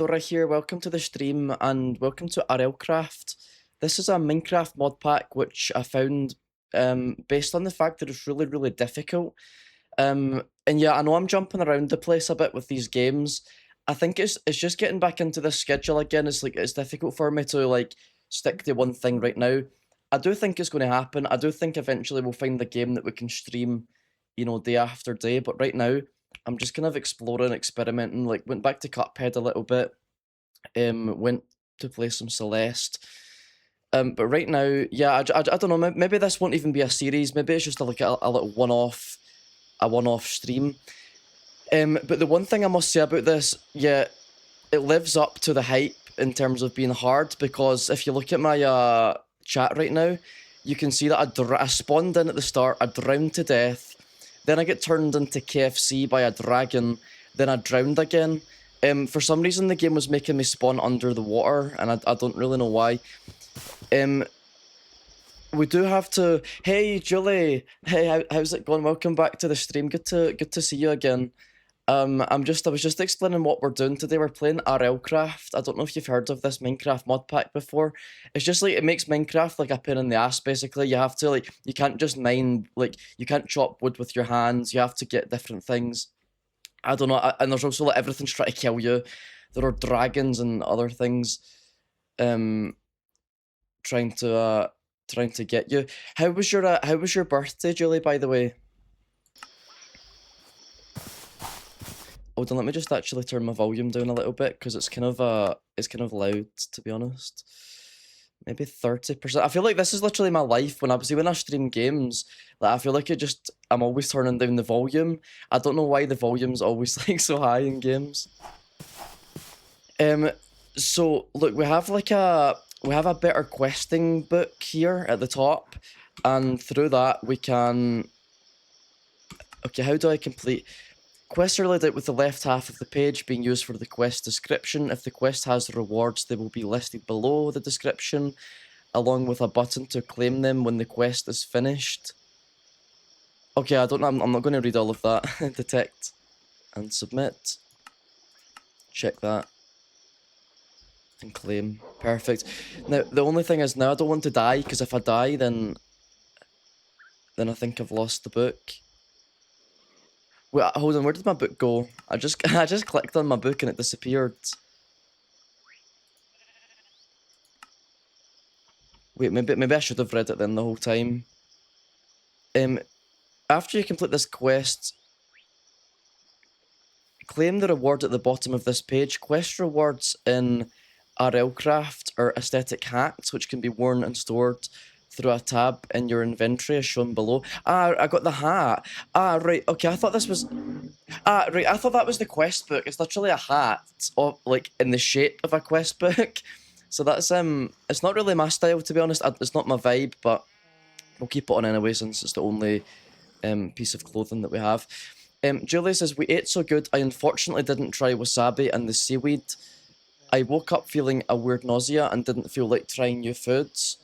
Dora here, welcome to the stream and welcome to RLCraft. This is a Minecraft mod pack which I found based on the fact that it's really difficult. And yeah, I know I'm jumping around the place a bit with these games. I think it's just getting back into the schedule again. It's difficult for me to like stick to one thing right now. I do think it's going to happen. I do think eventually we'll find the game that we can stream, day after day. But right now, I'm just kind of exploring, experimenting. Like went back to Cuphead a little bit. Went to play some Celeste. But right now, yeah, I don't know. Maybe this won't even be a series. Maybe it's just like a little one-off stream. But the one thing I must say about this, yeah, it lives up to the hype in terms of being hard, because if you look at my chat right now, you can see that I spawned in at the start, I drowned to death, then I get turned into KFC by a dragon, then I drowned again. For some reason the game was making me spawn under the water, and I don't really know why. We do have to. Hey Julie, hey, how's it going? Welcome back to the stream. Good to see you again. I was just explaining what we're doing today. We're playing RLCraft. I don't know if you've heard of this Minecraft mod pack before. It's just like, it makes Minecraft like a pain in the ass, basically. You have to you can't just mine, you can't chop wood with your hands. You have to get different things. I don't know, and there's also everything's trying to kill you. There are dragons and other things, trying to get you. How was your birthday, Julie? By the way. Hold on, let me just actually turn my volume down a little bit, because it's kind of loud, to be honest. Maybe 30%. I feel like this is literally my life when I stream games. Like, I feel like I'm always turning down the volume. I don't know why the volume's always like so high in games. So look, we have a better questing book here at the top, and through that we can. Okay, how do I complete? Quests are laid out with the left half of the page being used for the quest description. If the quest has rewards, they will be listed below the description, along with a button to claim them when the quest is finished. Okay, I'm not going to read all of that. Detect and submit. Check that. And claim. Perfect. Now, the only thing is, now I don't want to die, because if I die, then I think I've lost the book. Wait, hold on, where did my book go? I just clicked on my book and it disappeared. Wait, maybe I should have read it then the whole time. After you complete this quest, claim the reward at the bottom of this page. Quest rewards in RLCraft are aesthetic hats, which can be worn and stored through a tab in your inventory as shown below. Ah, I got the hat. Ah, right, okay, I thought this was... Ah, right, I thought that was the quest book. It's literally a hat, like, in the shape of a quest book. So that's, it's not really my style, to be honest. It's not my vibe, but we'll keep it on anyway, since it's the only piece of clothing that we have. Julie says, we ate so good, I unfortunately didn't try wasabi and the seaweed. I woke up feeling a weird nausea and didn't feel like trying new foods.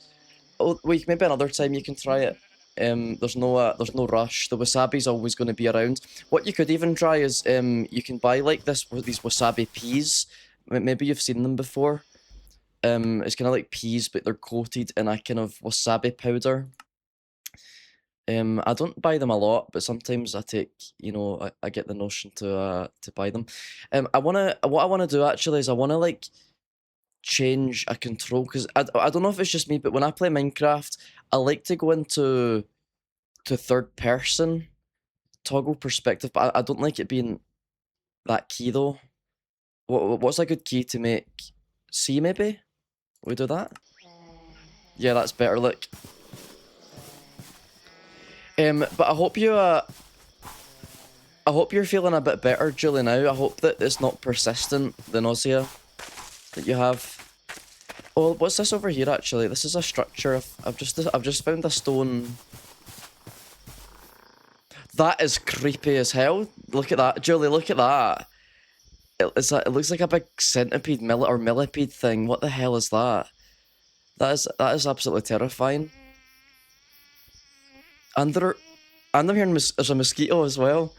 Oh, wait, maybe another time you can try it. There's no rush. The wasabi's always going to be around. What you could even try is you can buy like these wasabi peas. Maybe you've seen them before. It's kind of like peas, but they're coated in a kind of wasabi powder. I don't buy them a lot, but sometimes I take, I get the notion to buy them. What I wanna do actually is I wanna like change a control, because I don't know if it's just me, but when I play Minecraft, I like to go into third person toggle perspective, but I don't like it being that key though. What's a good key to make? C maybe? We do that? Yeah, that's better. Look. But I hope you're feeling a bit better, Julie, now. I hope that it's not persistent, the nausea that you have. Oh, what's this over here, actually? This is a structure. I've just found a stone. That is creepy as hell. Look at that, Julie, look at that. It looks like a big centipede or millipede thing. What the hell is that? That is absolutely terrifying. And I'm hearing there's a mosquito as well.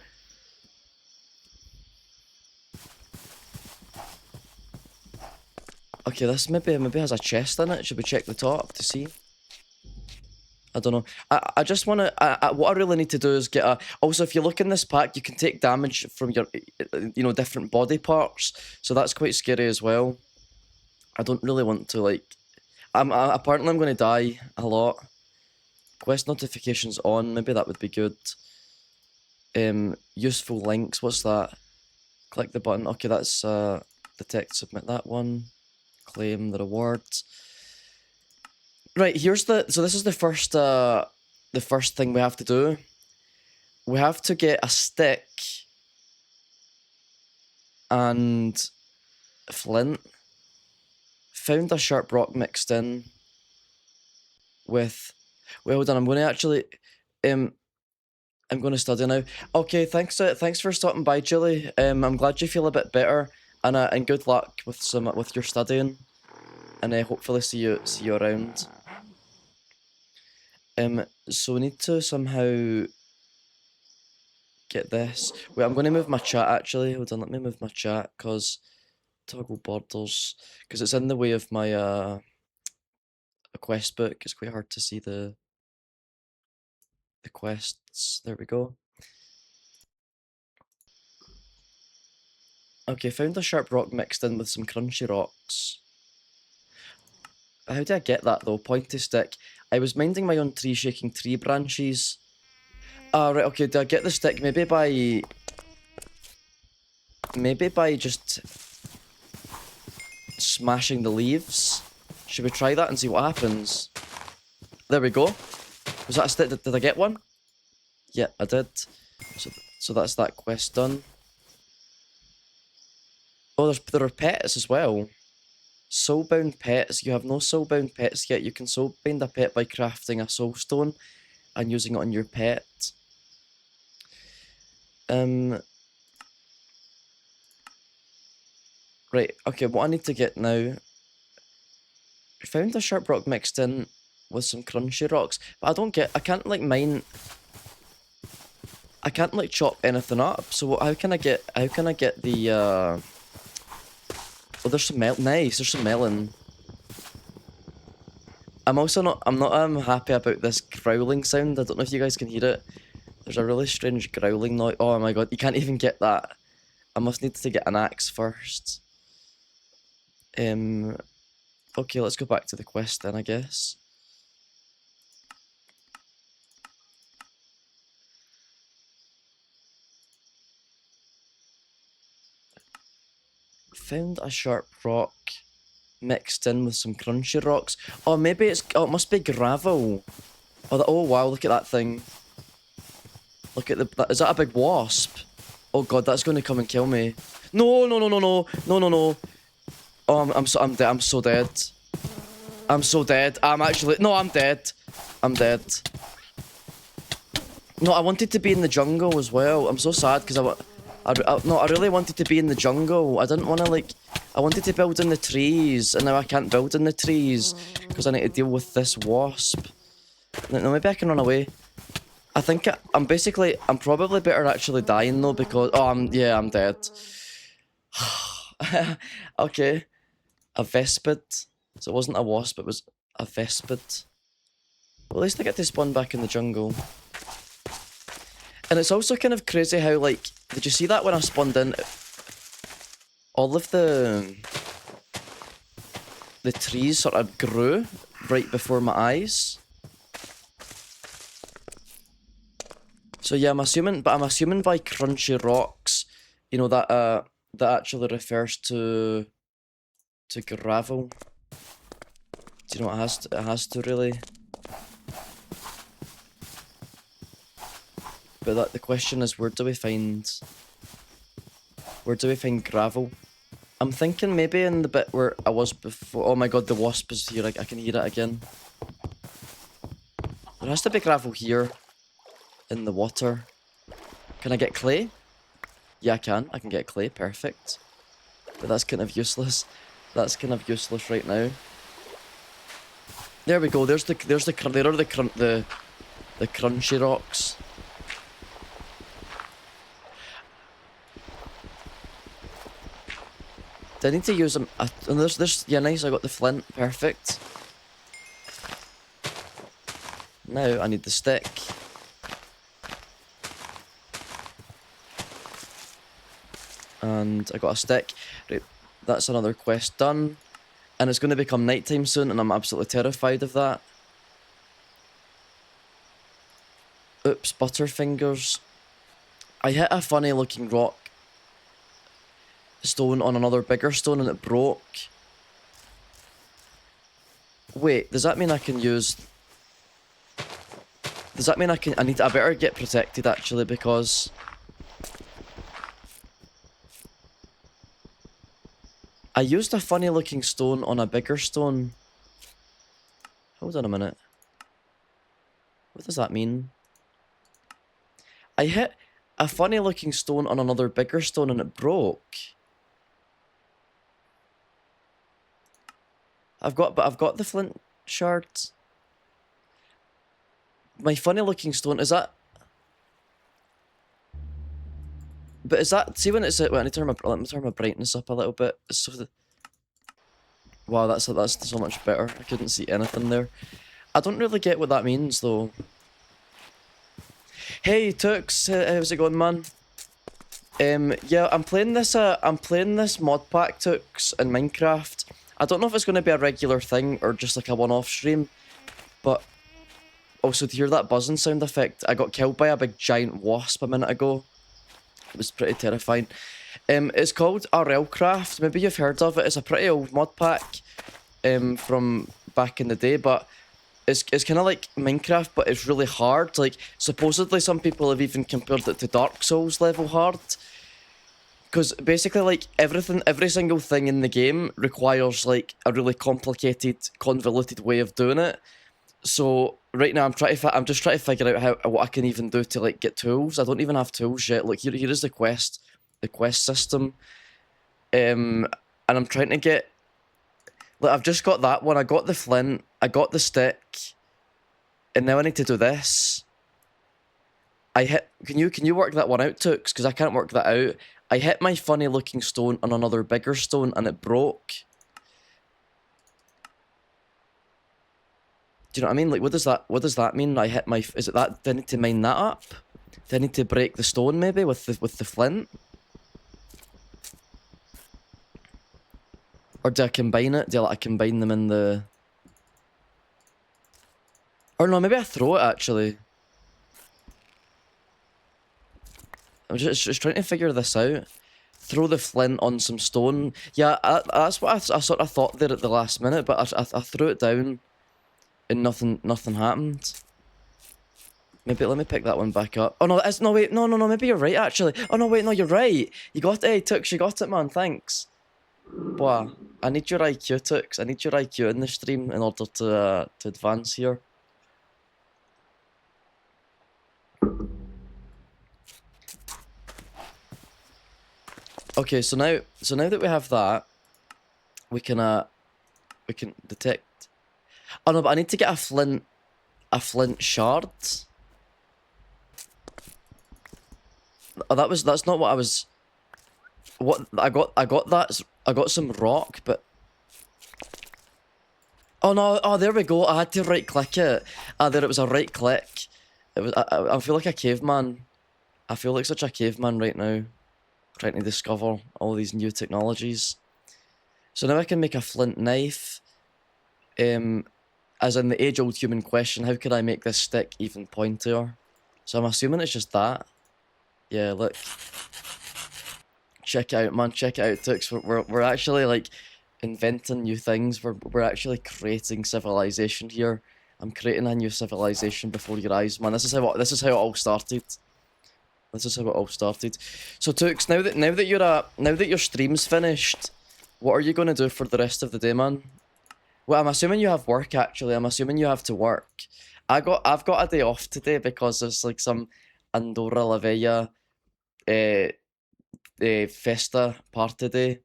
Okay, this maybe has a chest in it. Should we check the top to see? I don't know. I just want to. What I really need to do is get a. Also, if you look in this pack, you can take damage from your, different body parts. So that's quite scary as well. I don't really want to like. Apparently I'm going to die a lot. Quest notifications on. Maybe that would be good. Useful links. What's that? Click the button. Okay, that's detect. Submit that one. Claim the rewards. Right, so this is the first thing we have to do. We have to get a stick and flint. Found a sharp rock mixed in with. Wait, hold on. I'm going to actually. I'm going to study now. Okay, thanks for stopping by, Julie. I'm glad you feel a bit better, and good luck with your studying, and hopefully see you around. So we need to somehow get this. Wait, I'm going to move my chat actually. Hold on, let me move my chat, because toggle borders, because it's in the way of my quest book. It's quite hard to see the quests. There we go. Okay, found a sharp rock mixed in with some crunchy rocks. How do I get that though? Pointy stick. I was minding my own tree, shaking tree branches. Ah, right, okay, do I get the stick maybe by just smashing the leaves? Should we try that and see what happens? There we go. Was that a stick? Did I get one? Yeah, I did. So that's that quest done. Oh, there are pets as well. Soulbound pets. You have no soulbound pets yet. You can soulbind a pet by crafting a soulstone and using it on your pet. Right, okay, what I need to get now. I found a sharp rock mixed in with some crunchy rocks, but I can't like mine. I can't like chop anything up. So how can I get the Oh, there's some nice, there's some melon. I'm not happy about this growling sound. I don't know if you guys can hear it. There's a really strange growling noise. Oh my god, you can't even get that. I must need to get an axe first. Okay, let's go back to the quest then, I guess. Found a sharp rock mixed in with some crunchy rocks. Oh, maybe it must be gravel. Oh wow, look at that thing. Look at is that a big wasp? Oh god, that's going to come and kill me. No. Oh, I'm dead. I'm so dead. I'm so dead. I'm dead. I'm dead. No, I wanted to be in the jungle as well. I'm so sad because I really wanted to be in the jungle. I didn't want to I wanted to build in the trees, and now I can't build in the trees because I need to deal with this wasp. No, maybe I can run away. I think I'm probably better actually dying though, because I'm dead. Okay, a vespid. So it wasn't a wasp, it was a vespid. Well, at least I get to spawn back in the jungle. And it's also kind of crazy how did you see that when I spawned in? All of the trees sort of grew right before my eyes. So yeah, I'm assuming by crunchy rocks, that actually refers to gravel. Do you know what it has to really? But the question is, where do we find gravel? I'm thinking maybe in the bit where I was before. Oh my god, the wasp is here. I can hear it again. There has to be gravel here in the water. Can I get clay? Yeah, I can. I can get clay. Perfect. But that's kind of useless. That's kind of useless right now. There we go. There are the crunchy rocks. Do I need to use them? There's, yeah, nice, I got the flint, perfect. Now I need the stick. And I got a stick. Right, that's another quest done. And it's going to become nighttime soon, and I'm absolutely terrified of that. Oops, butterfingers. I hit a funny looking rock stone on another bigger stone and it broke. Wait, does that mean I can use... Does that mean I can... I better get protected actually, because... I used a funny looking stone on a bigger stone. Hold on a minute. What does that mean? I hit a funny looking stone on another bigger stone and it broke. I've got the flint shards. My funny looking stone, is that... But is that... See when it's... Wait, let me turn my brightness up a little bit. So wow, that's so much better. I couldn't see anything there. I don't really get what that means though. Hey Tux, how's it going, man? Yeah, I'm playing this mod pack, Tux, in Minecraft. I don't know if it's going to be a regular thing or just like a one-off stream, but also to hear that buzzing sound effect, I got killed by a big giant wasp a minute ago. It was pretty terrifying. It's called RLCraft. Maybe you've heard of it. It's a pretty old mod pack from back in the day, but it's kind of like Minecraft, but it's really hard. Like, supposedly some people have even compared it to Dark Souls level hard. Because basically, like, every single thing in the game requires, like, a really complicated, convoluted way of doing it. So, right now, I'm just trying to figure out what I can even do to, like, get tools. I don't even have tools yet. Look, here is the quest system. And I'm trying to get... Like, I've just got that one. I got the flint. I got the stick. And now I need to do this. Can you work that one out, Tux? Because I can't work that out. I hit my funny looking stone on another bigger stone and it broke. Do you know what I mean? Like, what does that mean? I hit my... Is it that... Do I need to mine that up? Do I need to break the stone maybe with the flint? Or do I combine it? Do I combine them in the... Or no, maybe I throw it actually. I'm just trying to figure this out. Throw the flint on some stone. Yeah, that's what I sort of thought there at the last minute, but I threw it down and nothing happened. Maybe let me pick that one back up. Oh no, no wait, no, maybe you're right actually. Oh no, wait, no, you're right. You got it, hey, Tux, you got it, man. Thanks. Wow, I need your IQ, Tux. I need your IQ in the stream in order to advance here. Okay, so now that we have that, we can detect. Oh no, but I need to get a flint shard. Oh, that's not what I was. What I got that. I got some rock, but. Oh no! Oh, there we go. I had to right click it. Ah, there it was a right click. It was. I feel like a caveman. I feel like such a caveman right now, trying to discover all these new technologies. So now I can make a flint knife. As in the age-old human question, how could I make this stick even pointier? So I'm assuming it's just that. Yeah, look. Check it out, man. Check it out, Tux. We're actually like inventing new things. We're actually creating civilization here. I'm creating a new civilization before your eyes, man. This is how it all started. This is how it all started. So Tux, now that your stream's finished, what are you gonna do for the rest of the day, man? Well, I'm assuming you have work actually. I'm assuming you have to work. I've got a day off today because there's like some Andorra la Vella festa party day.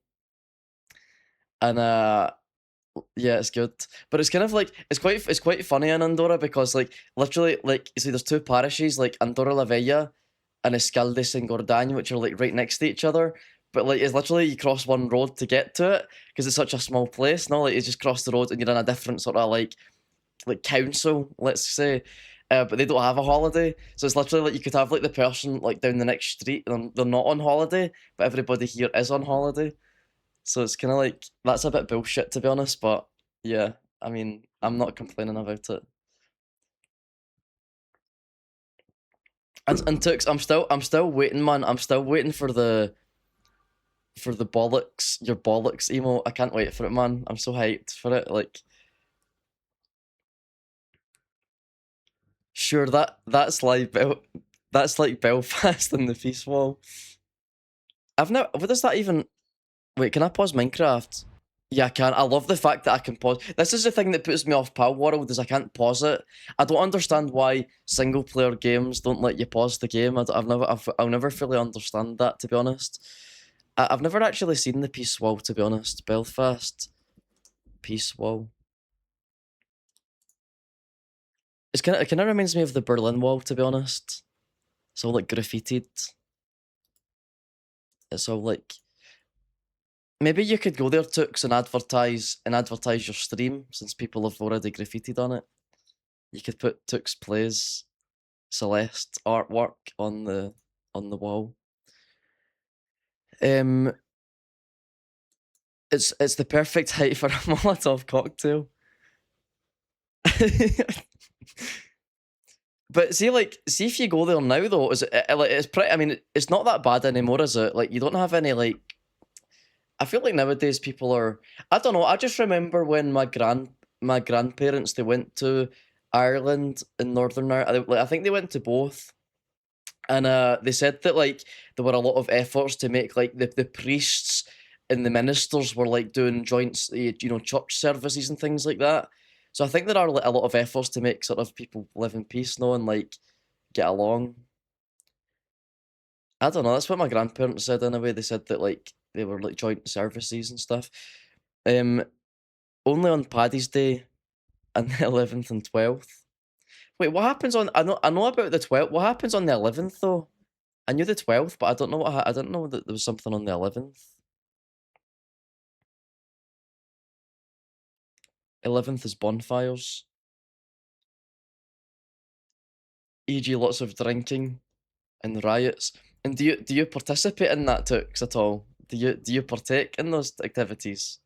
And yeah, it's good. But it's kind of like it's quite funny in Andorra because like literally like you see there's two parishes like Andorra la Vella and Escaldes and Gordany, which are like right next to each other. but like it's literally you cross one road to get to it because it's such a small place. No, like you just cross the road and you're in a different sort of like council, let's say. But they don't have a holiday, so it's literally like you could have like the person like down the next street, and they're not on holiday, but everybody here is on holiday. So it's kind of like that's a bit bullshit to be honest. But yeah, I mean, I'm not complaining about it. And Tux, I'm still waiting, man. I'm still waiting for the bollocks, your bollocks emo. I can't wait for it, man. I'm so hyped for it. Like, sure that's like Belfast and the Peace Wall. I've never. What does that even? Wait, can I pause Minecraft? Yeah, I can. I love the fact that I can pause. This is the thing that puts me off Pal World is I can't pause it. I don't understand why single player games don't let you pause the game. I'll never fully understand that, to be honest. I've never actually seen the Peace Wall, to be honest. Belfast Peace Wall. It kind of reminds me of the Berlin Wall, to be honest. It's all like graffitied. It's all like. Maybe you could go there, Tux, and advertise your stream since people have already graffitied on it. You could put Tux Plays Celeste artwork on the wall. It's the perfect height for a Molotov cocktail. But see if you go there now though, is it like it's pretty? I mean, it's not that bad anymore, is it? Like you don't have any like. I feel like nowadays people are. I don't know. I just remember when my grandparents, they went to Ireland and Northern Ireland. I think they went to both, and they said that like there were a lot of efforts to make like the priests and the ministers were like doing joint church services and things like that. So I think there are like, a lot of efforts to make sort of people live in peace now and like get along. I don't know. That's what my grandparents said in a way. They said that like they were like joint services and stuff. Only on Paddy's Day and the 11th and 12th. Wait, what happens on? I know about the 12th. What happens on the 11th though? I knew the 12th, but I don't know I didn't know that there was something on the 11th. 11th is bonfires. E.g., lots of drinking and riots. And do you participate in that, Tux, at all? Do you partake in those activities?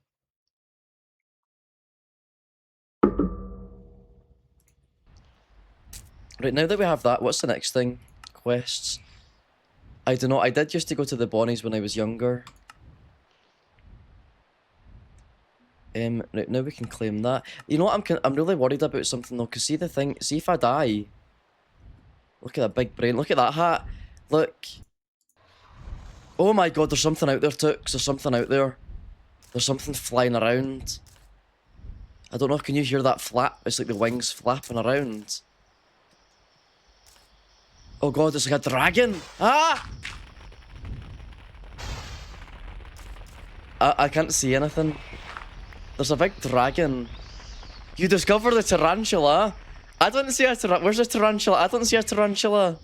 Right, now that we have that, what's the next thing? Quests. I don't know. I did used to go to the Bonnies when I was younger. Right, now we can claim that. You know what? I'm really worried about something though. Cause see the thing. See if I die. Look at that big brain. Look at that hat. Look. Oh my god, there's something out there, Tux. There's something out there. There's something flying around. I don't know. Can you hear that flap? It's like the wings flapping around. Oh god, it's like a dragon! Ah! I can't see anything. There's a big dragon. You discovered the tarantula? I don't see a tarantula. Where's the tarantula? I don't see a tarantula.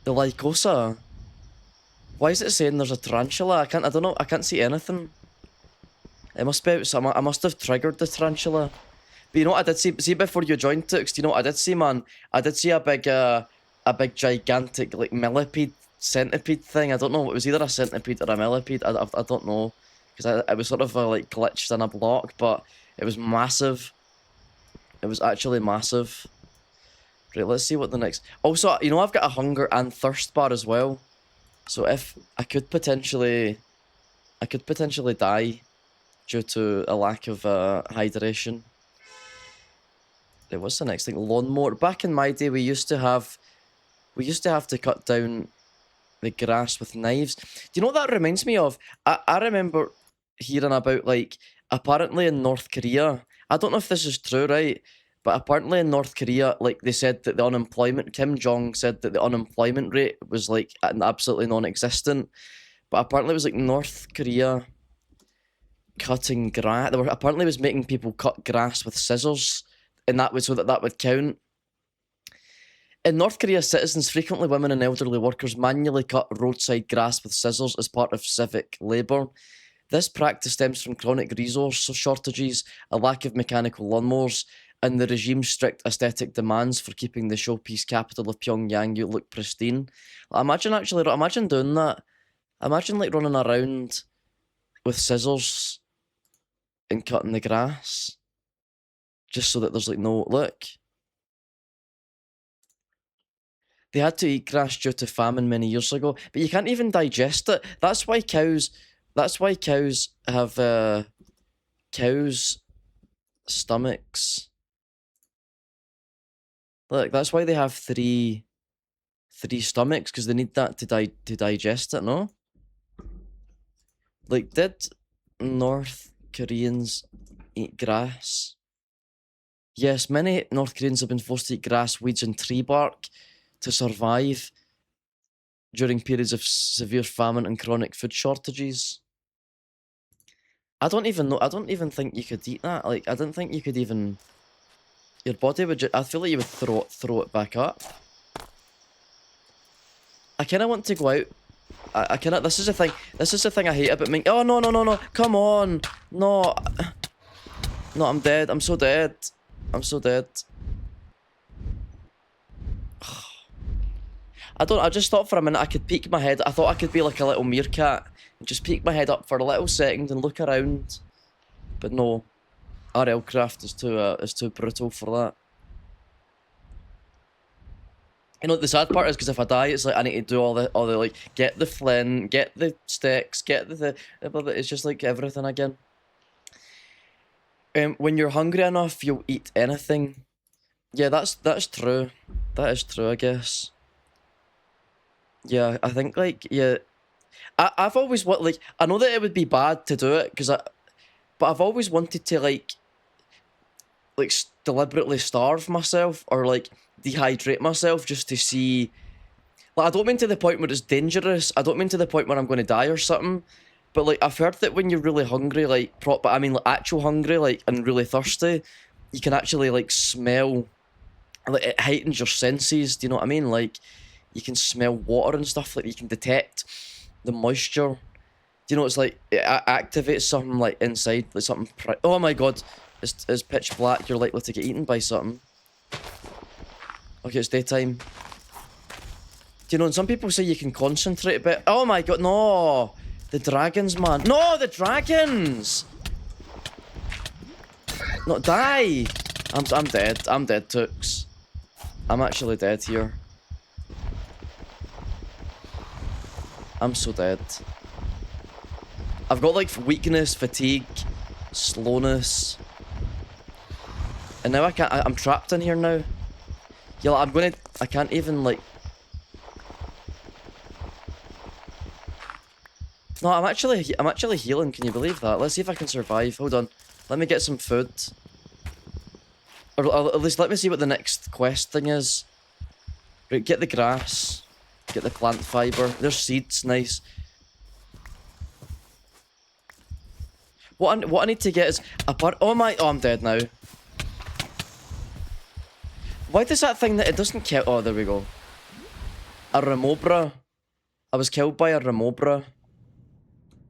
The Lycosa. Why is it saying there's a tarantula? I don't know. I can't see anything. It must be out some. I must have triggered the tarantula. But you know what I did see before you joined Tux, do you know what I did see, man? I did see a big gigantic like millipede centipede thing. I don't know, it was either a centipede or a millipede. I don't know. Because I was sort of like glitched in a block, but it was massive. It was actually massive. Right, let's see what the next. Also, you know, I've got a hunger and thirst bar as well. So if I could potentially die due to a lack of hydration. Right, what's the next thing? Lawnmower. Back in my day, we used to have to cut down the grass with knives. Do you know what that reminds me of? I remember hearing about, like, apparently in North Korea, I don't know if this is true, right? But apparently in North Korea, like, they said that the unemployment, Kim Jong said that the unemployment rate was, like, absolutely non-existent. But apparently it was, like, North Korea cutting grass. Apparently it was making people cut grass with scissors, and that would, so that would count. In North Korea, citizens, frequently women and elderly workers, manually cut roadside grass with scissors as part of civic labour. This practice stems from chronic resource shortages, a lack of mechanical lawnmowers, and the regime's strict aesthetic demands for keeping the showpiece capital of Pyongyang look pristine. Imagine doing that. Imagine like running around with scissors and cutting the grass, just so that there's like no look. They had to eat grass due to famine many years ago, but you can't even digest it. That's why cows have cows' stomachs. Look, that's why they have three stomachs, because they need that to digest it, no? Like, did North Koreans eat grass? Yes, many North Koreans have been forced to eat grass, weeds, and tree bark to survive during periods of severe famine and chronic food shortages. I don't even think you could eat that. Like, I don't think you could even... Your body would I feel like you would throw it back up. I kind of want to go out. I kind of... This is the thing I hate about Ming... Oh, no, no, no, no. Come on. No. No, I'm dead. I'm so dead. I'm so dead. I just thought for a minute I could peek my head. I thought I could be like a little meerkat and just peek my head up for a little second and look around. But no. RLCraft is too brutal for that. You know, the sad part is because if I die, it's like I need to do all the like, get the flint, get the sticks, get the it's just like everything again. When you're hungry enough, you'll eat anything. Yeah, that's true. That is true, I guess. Yeah, I think, like, yeah. I've always like, I know that it would be bad to do it, but I've always wanted to, like deliberately starve myself, or, like, dehydrate myself just to see... Like, I don't mean to the point where it's dangerous, I don't mean to the point where I'm going to die or something, but, like, I've heard that when you're really hungry, like, but I mean, like, actual hungry, like, and really thirsty, you can actually, like, smell... Like, it heightens your senses, do you know what I mean? Like, you can smell water and stuff, like, you can detect the moisture. Do you know, it's like, it activates something, like, inside, like, something... Oh my god, it's pitch black, you're likely to get eaten by something. Okay, it's daytime. Do you know, and some people say you can concentrate a bit. Oh my god, no! The dragons, man. No, the dragons! No, die! I'm dead. I'm dead, Tooks. I'm actually dead here. I'm so dead. I've got, like, weakness, fatigue, slowness. And now I'm trapped in here now. Yeah, like, I can't even, like... No, I'm actually healing, can you believe that? Let's see if I can survive. Hold on. Let me get some food. Or at least let me see what the next quest thing is. Right, get the grass. Get the plant fiber. There's seeds, nice. What I need to get is a part... Oh, I'm dead now. Why does that thing that it doesn't kill... Oh, there we go. A remobra. I was killed by a remobra.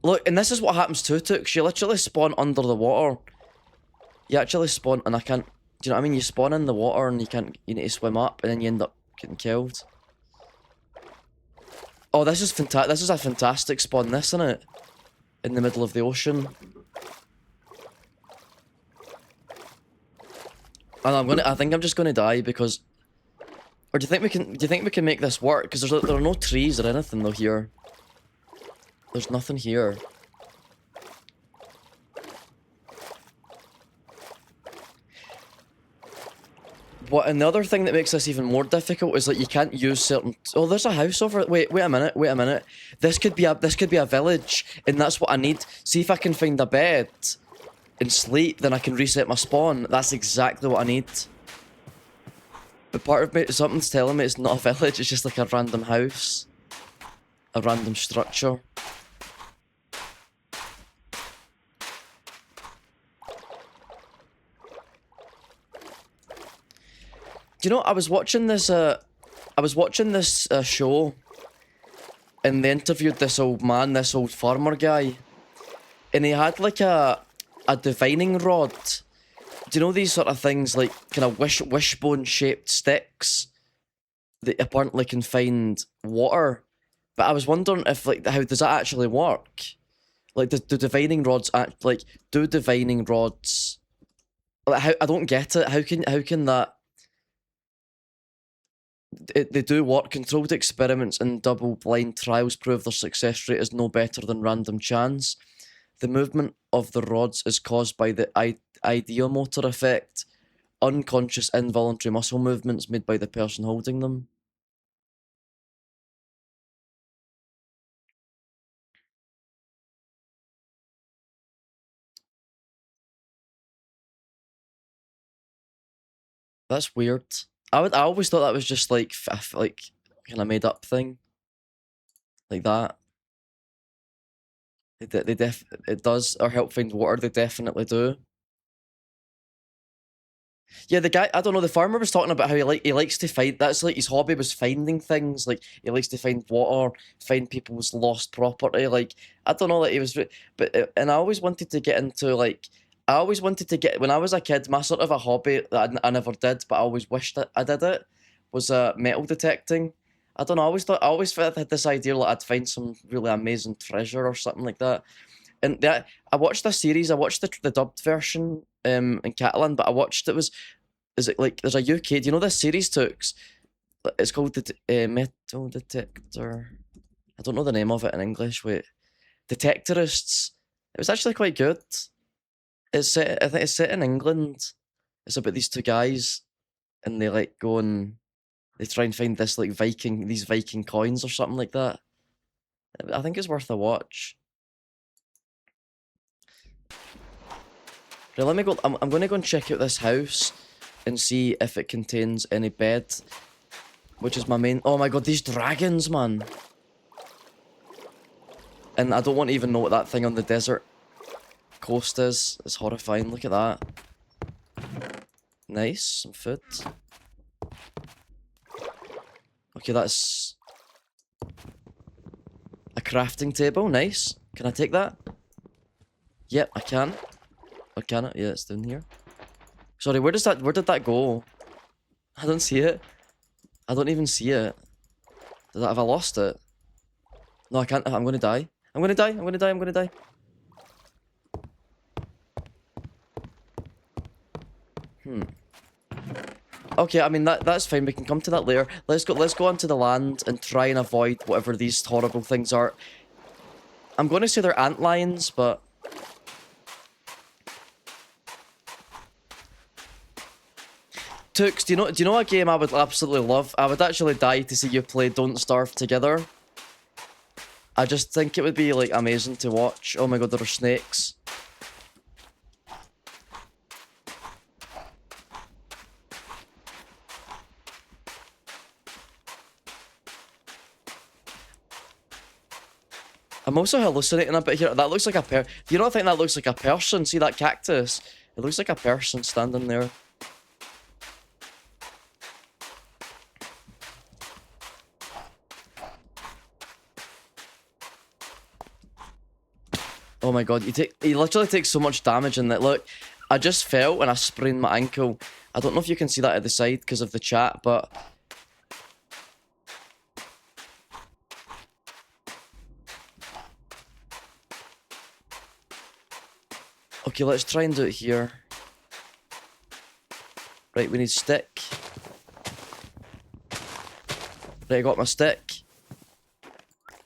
Look, and this is what happens to Tooks. You literally spawn under the water. You actually spawn, and I can't... Do you know what I mean? You spawn in the water and you need to swim up, and then you end up getting killed. Oh, this is fantastic. This is a fantastic spawn, this, isn't it? In the middle of the ocean. And I think I'm just gonna die because... Or do you think we can make this work? Because there are no trees or anything though here. There's nothing here. And the other thing that makes this even more difficult is, like, you can't use certain... Oh, there's a house over... Wait a minute. This could be a village, and that's what I need. See if I can find a bed and sleep, then I can reset my spawn. That's exactly what I need. But part of me, something's telling me it's not a village, it's just like a random house. A random structure. Do you know, I was watching this I was watching this show, and they interviewed this old man, this old farmer guy, and he had like a divining rod. Do you know these sort of things, like kind of wishbone shaped sticks that apparently can find water? But I was wondering if, like, how does that actually work? Like, do divining rods act like do divining rods? Like, how, I don't get it. How can that? They do work. Controlled experiments and double-blind trials prove their success rate is no better than random chance. The movement of the rods is caused by the ideomotor effect, unconscious involuntary muscle movements made by the person holding them. That's weird. I always thought that was just like like kind of made up thing, like that. It does, or help find water. They definitely do. Yeah, the guy, I don't know, the farmer was talking about how he likes to find, that's like his hobby was finding things, like he likes to find water, find people's lost property, like, I don't know, like he was, but, and I always wanted to get into, like, I always wanted to get, when I was a kid, my sort of a hobby that I never did, but I always wished that I did it, was metal detecting. I don't know, I always felt I had this idea like I'd find some really amazing treasure or something like that. And that I watched a series. I watched the dubbed version in Catalan, but I watched it was. Is it like there's a UK? Do you know this series Tooks? It's called the Metal Detector. I don't know the name of it in English. Wait, Detectorists. It was actually quite good. It's set. I think it's set in England. It's about these two guys, and they like go and they try and find this like these Viking coins or something like that. I think it's worth a watch. Right, let me go. I'm going to go and check out this house and see if it contains any bed, which is my main. Oh my god, these dragons, man! And I don't want to even know what that thing on the desert coast is. It's horrifying. Look at that. Nice, some food. Okay, that's a crafting table. Nice. Can I take that? Yep, I can. Or can I? Yeah, it's down here. Sorry, where did that go? I don't see it. I don't even see it. Have I lost it? No, I can't. I'm gonna die. I'm gonna die. I'm gonna die. I'm gonna die. Okay, I mean that's fine. We can come to that later. Let's go onto the land and try and avoid whatever these horrible things are. I'm gonna say they're antlions, but Tooks, do you know a game I would absolutely love? I would actually die to see you play Don't Starve together. I just think it would be like amazing to watch. Oh my god, there are snakes. I'm also hallucinating a bit here. That looks like a do you not think that looks like a person? See that cactus? It looks like a person standing there. Oh my god, he literally takes so much damage in that. Look, I just fell and I sprained my ankle. I don't know if you can see that at the side because of the chat, but okay, let's try and do it here. Right, we need stick. Right, I got my stick.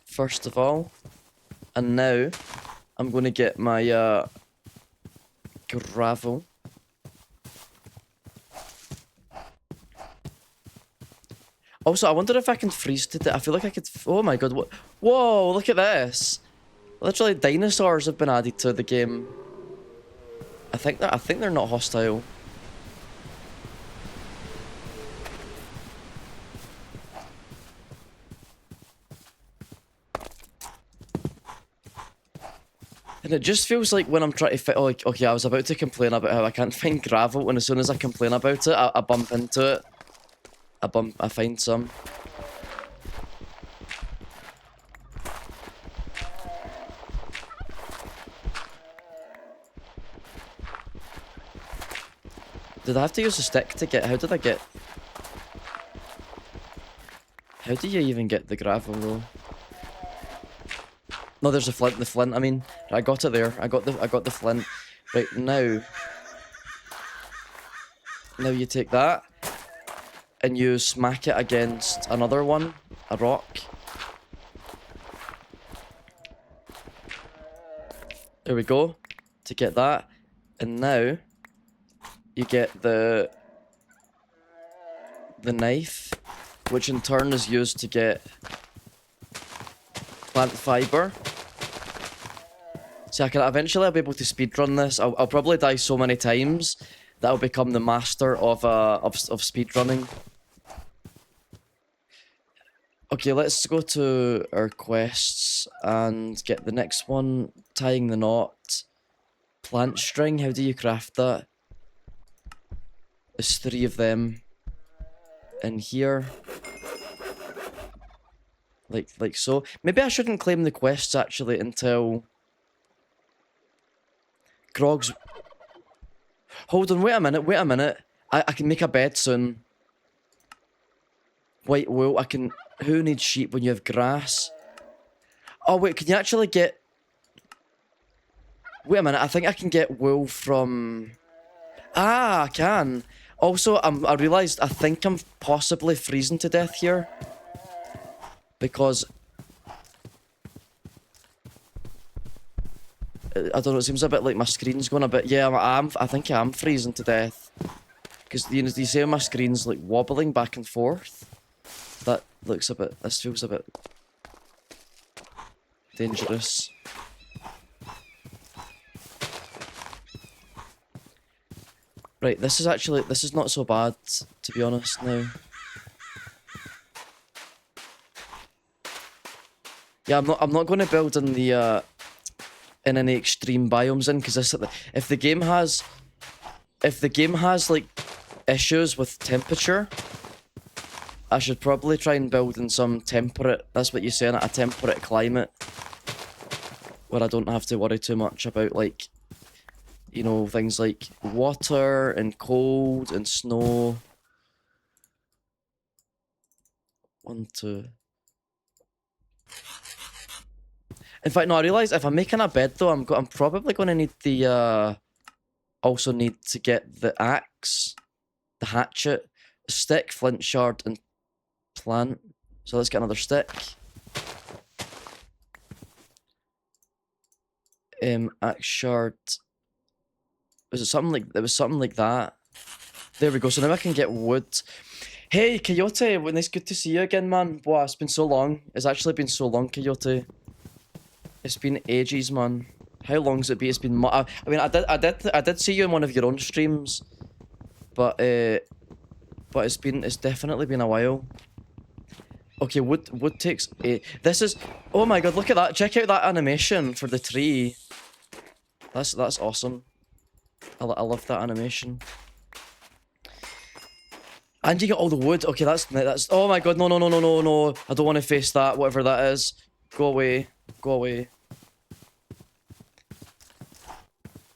First of all. And now, I'm going to get my gravel. Also, I wonder if I can freeze to death. I feel like I could. Oh my god! What? Whoa! Look at this. Literally, dinosaurs have been added to the game. I think they're not hostile. And it just feels like when I'm trying to fit. Oh, like, okay, I was about to complain about how I can't find gravel, and as soon as I complain about it, I bump into it. I find some. Did I have to use a stick to get? How did I get? How do you even get the gravel though? No, there's a flint. The flint. I mean, I got it there. I got the flint. Right now. Now you take that, and you smack it against another one, a rock. There we go. To get that, and now you get the knife, which in turn is used to get plant fiber. So eventually I'll be able to speedrun this. I'll probably die so many times that I'll become the master of speedrunning. Okay, let's go to our quests and get the next one. Tying the knot. Plant string, how do you craft that? There's 3 of them in here. Like so. Maybe I shouldn't claim the quests actually until Grog's. Hold on, wait a minute. I can make a bed soon. White wool, I can. Who needs sheep when you have grass? Oh wait, can you actually get? Wait a minute, I think I can get wool from. Ah, I can. Also, I realised I think I'm possibly freezing to death here. Because I don't know, it seems a bit like my screen's going a bit. Yeah, I think I am freezing to death. Because you see how my screen's like wobbling back and forth? That looks a bit, this feels a bit dangerous. Right, this is not so bad, to be honest now. Yeah, I'm not going to build in the in any extreme biomes because if the game has like issues with temperature, I should probably try and build in some temperate. That's what you say, a temperate climate where I don't have to worry too much about like, you know, things like water and cold and snow. 1, 2. In fact, no, I realise if I'm making a bed though, I'm probably going to need the also need to get the axe, the hatchet, stick, flint shard, and plant. So let's get another stick. Axe shard. Was it something like that? There we go. So now I can get wood. Hey, Coyote, it's good to see you again, man. Wow, it's been so long. It's actually been so long, Coyote. It's been ages, man. How long's it been? It's been. I mean, I did see you in one of your own streams, but it's definitely been a while. Okay, wood takes 8. This is. Oh my god! Look at that! Check out that animation for the tree. That's awesome. I love that animation. And you get all the wood. Okay, that's. Oh my god! No! I don't want to face that. Whatever that is. Go away. Go away.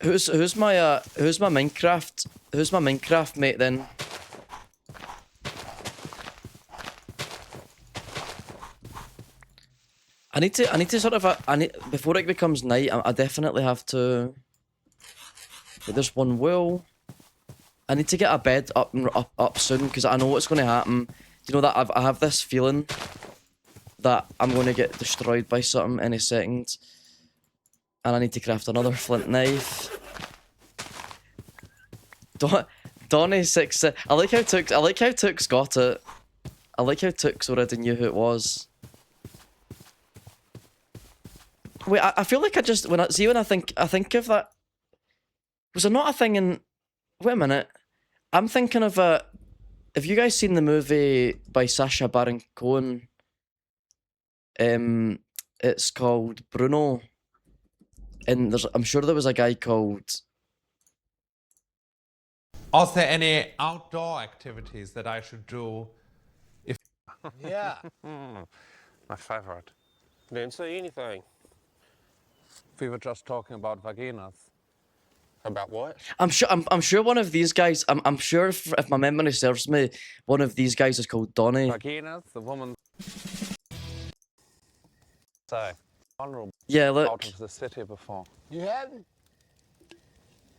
Who's my Minecraft mate then? I need to sort of before it becomes night. I definitely have to. Wait, there's one wool. I need to get a bed up soon because I know what's going to happen. You know that I have this feeling that I'm going to get destroyed by something any second. And I need to craft another flint knife. Donny 6. I like how Tooks got it. I like how Tooks already knew who it was. Wait, I feel like when I think of that. Was there not a thing in? Wait a minute. I'm thinking of a. Have you guys seen the movie by Sacha Baron Cohen? It's called Bruno. And I'm sure there was a guy called. Are there any outdoor activities that I should do Yeah. My favorite. Didn't say anything. We were just talking about vaginas. About what? I'm sure one of these guys. I'm sure if my memory serves me, one of these guys is called Donny. Vaginas, the woman. Say, vulnerable Yeah, out look. of the city before. You haven't?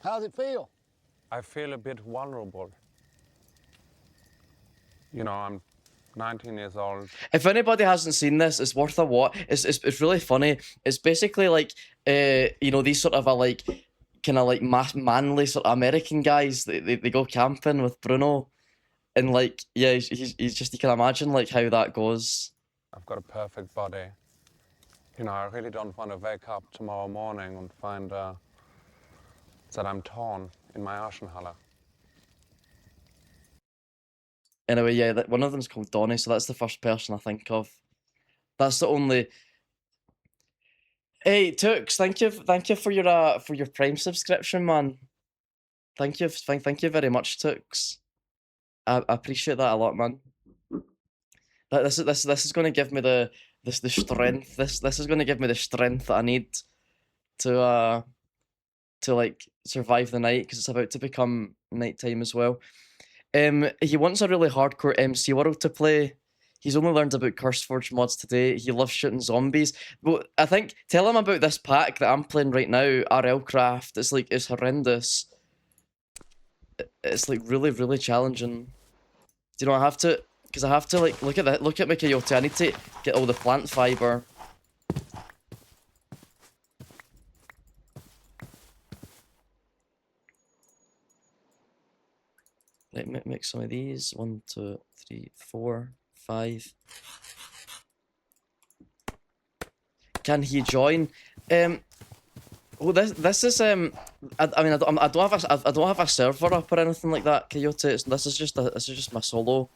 How's it feel? I feel a bit vulnerable. You know, I'm 19 years old. If anybody hasn't seen this, it's worth a watch. It's really funny. It's basically like you know, these sort of like kind of like manly sort of American guys. They go camping with Bruno, and like yeah, he's just, you can imagine like how that goes. I've got a perfect body. You know, I really don't want to wake up tomorrow morning and find that I'm torn in my Aschenhalle. Anyway, yeah, one of them's called Donny, so that's the first person I think of. That's the only. Hey, Tux, thank you for your Prime subscription, man. Thank you very much, Tux. I appreciate that a lot, man. This is going to give me the strength. This is going to give me the strength that I need to like survive the night, because it's about to become nighttime as well. He wants a really hardcore MC World to play. He's only learned about CurseForge mods today. He loves shooting zombies. But I think, tell him about this pack that I'm playing right now, RLCraft. It's horrendous. It's like really challenging. Do you know, I have to, because I have to like, look at that, look at my coyote. I need to get all the plant fiber. Like, make some of these. 1, 2, 3, 4, 5. Can he join? Well, this is I mean, I don't have a server up or anything like that, Coyote. This is just my solo.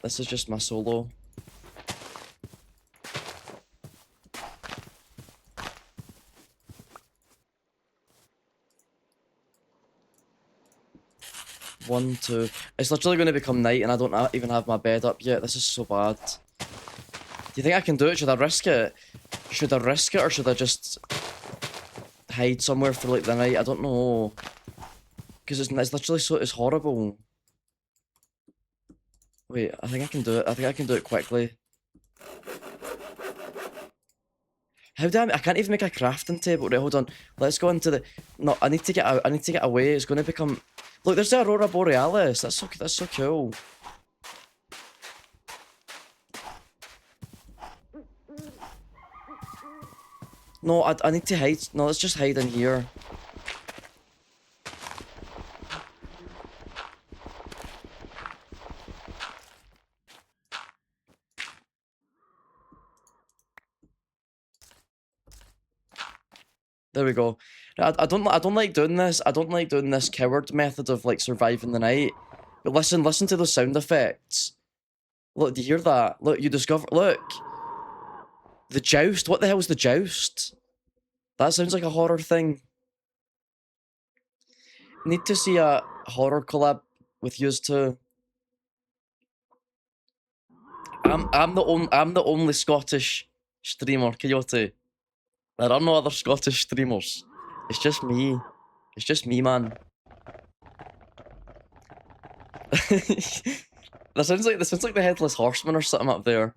This is just my solo. One, two. It's literally going to become night, and I don't even have my bed up yet. This is so bad. Do you think I can do it? Should I risk it? Should I risk it, or should I just hide somewhere for like the night? I don't know. Because it's literally it's horrible. Wait, I think I can do it. I think I can do it quickly. How do I can't even make a crafting table. Right, hold on. Let's go into the. No, I need to get out. I need to get away. It's going to become. Look, there's the Aurora Borealis. That's so cool. No, I need to hide. No, let's just hide in here. There we go. I don't like doing this. I don't like doing this coward method of like surviving the night. But listen to those sound effects. Look, do you hear that? Look, you discover. Look, the joust. What the hell is the joust? That sounds like a horror thing. Need to see a horror collab with yous too. I'm the only Scottish streamer, Coyote. There are no other Scottish streamers. It's just me. It's just me, man. This sounds like the Headless Horseman or something up there.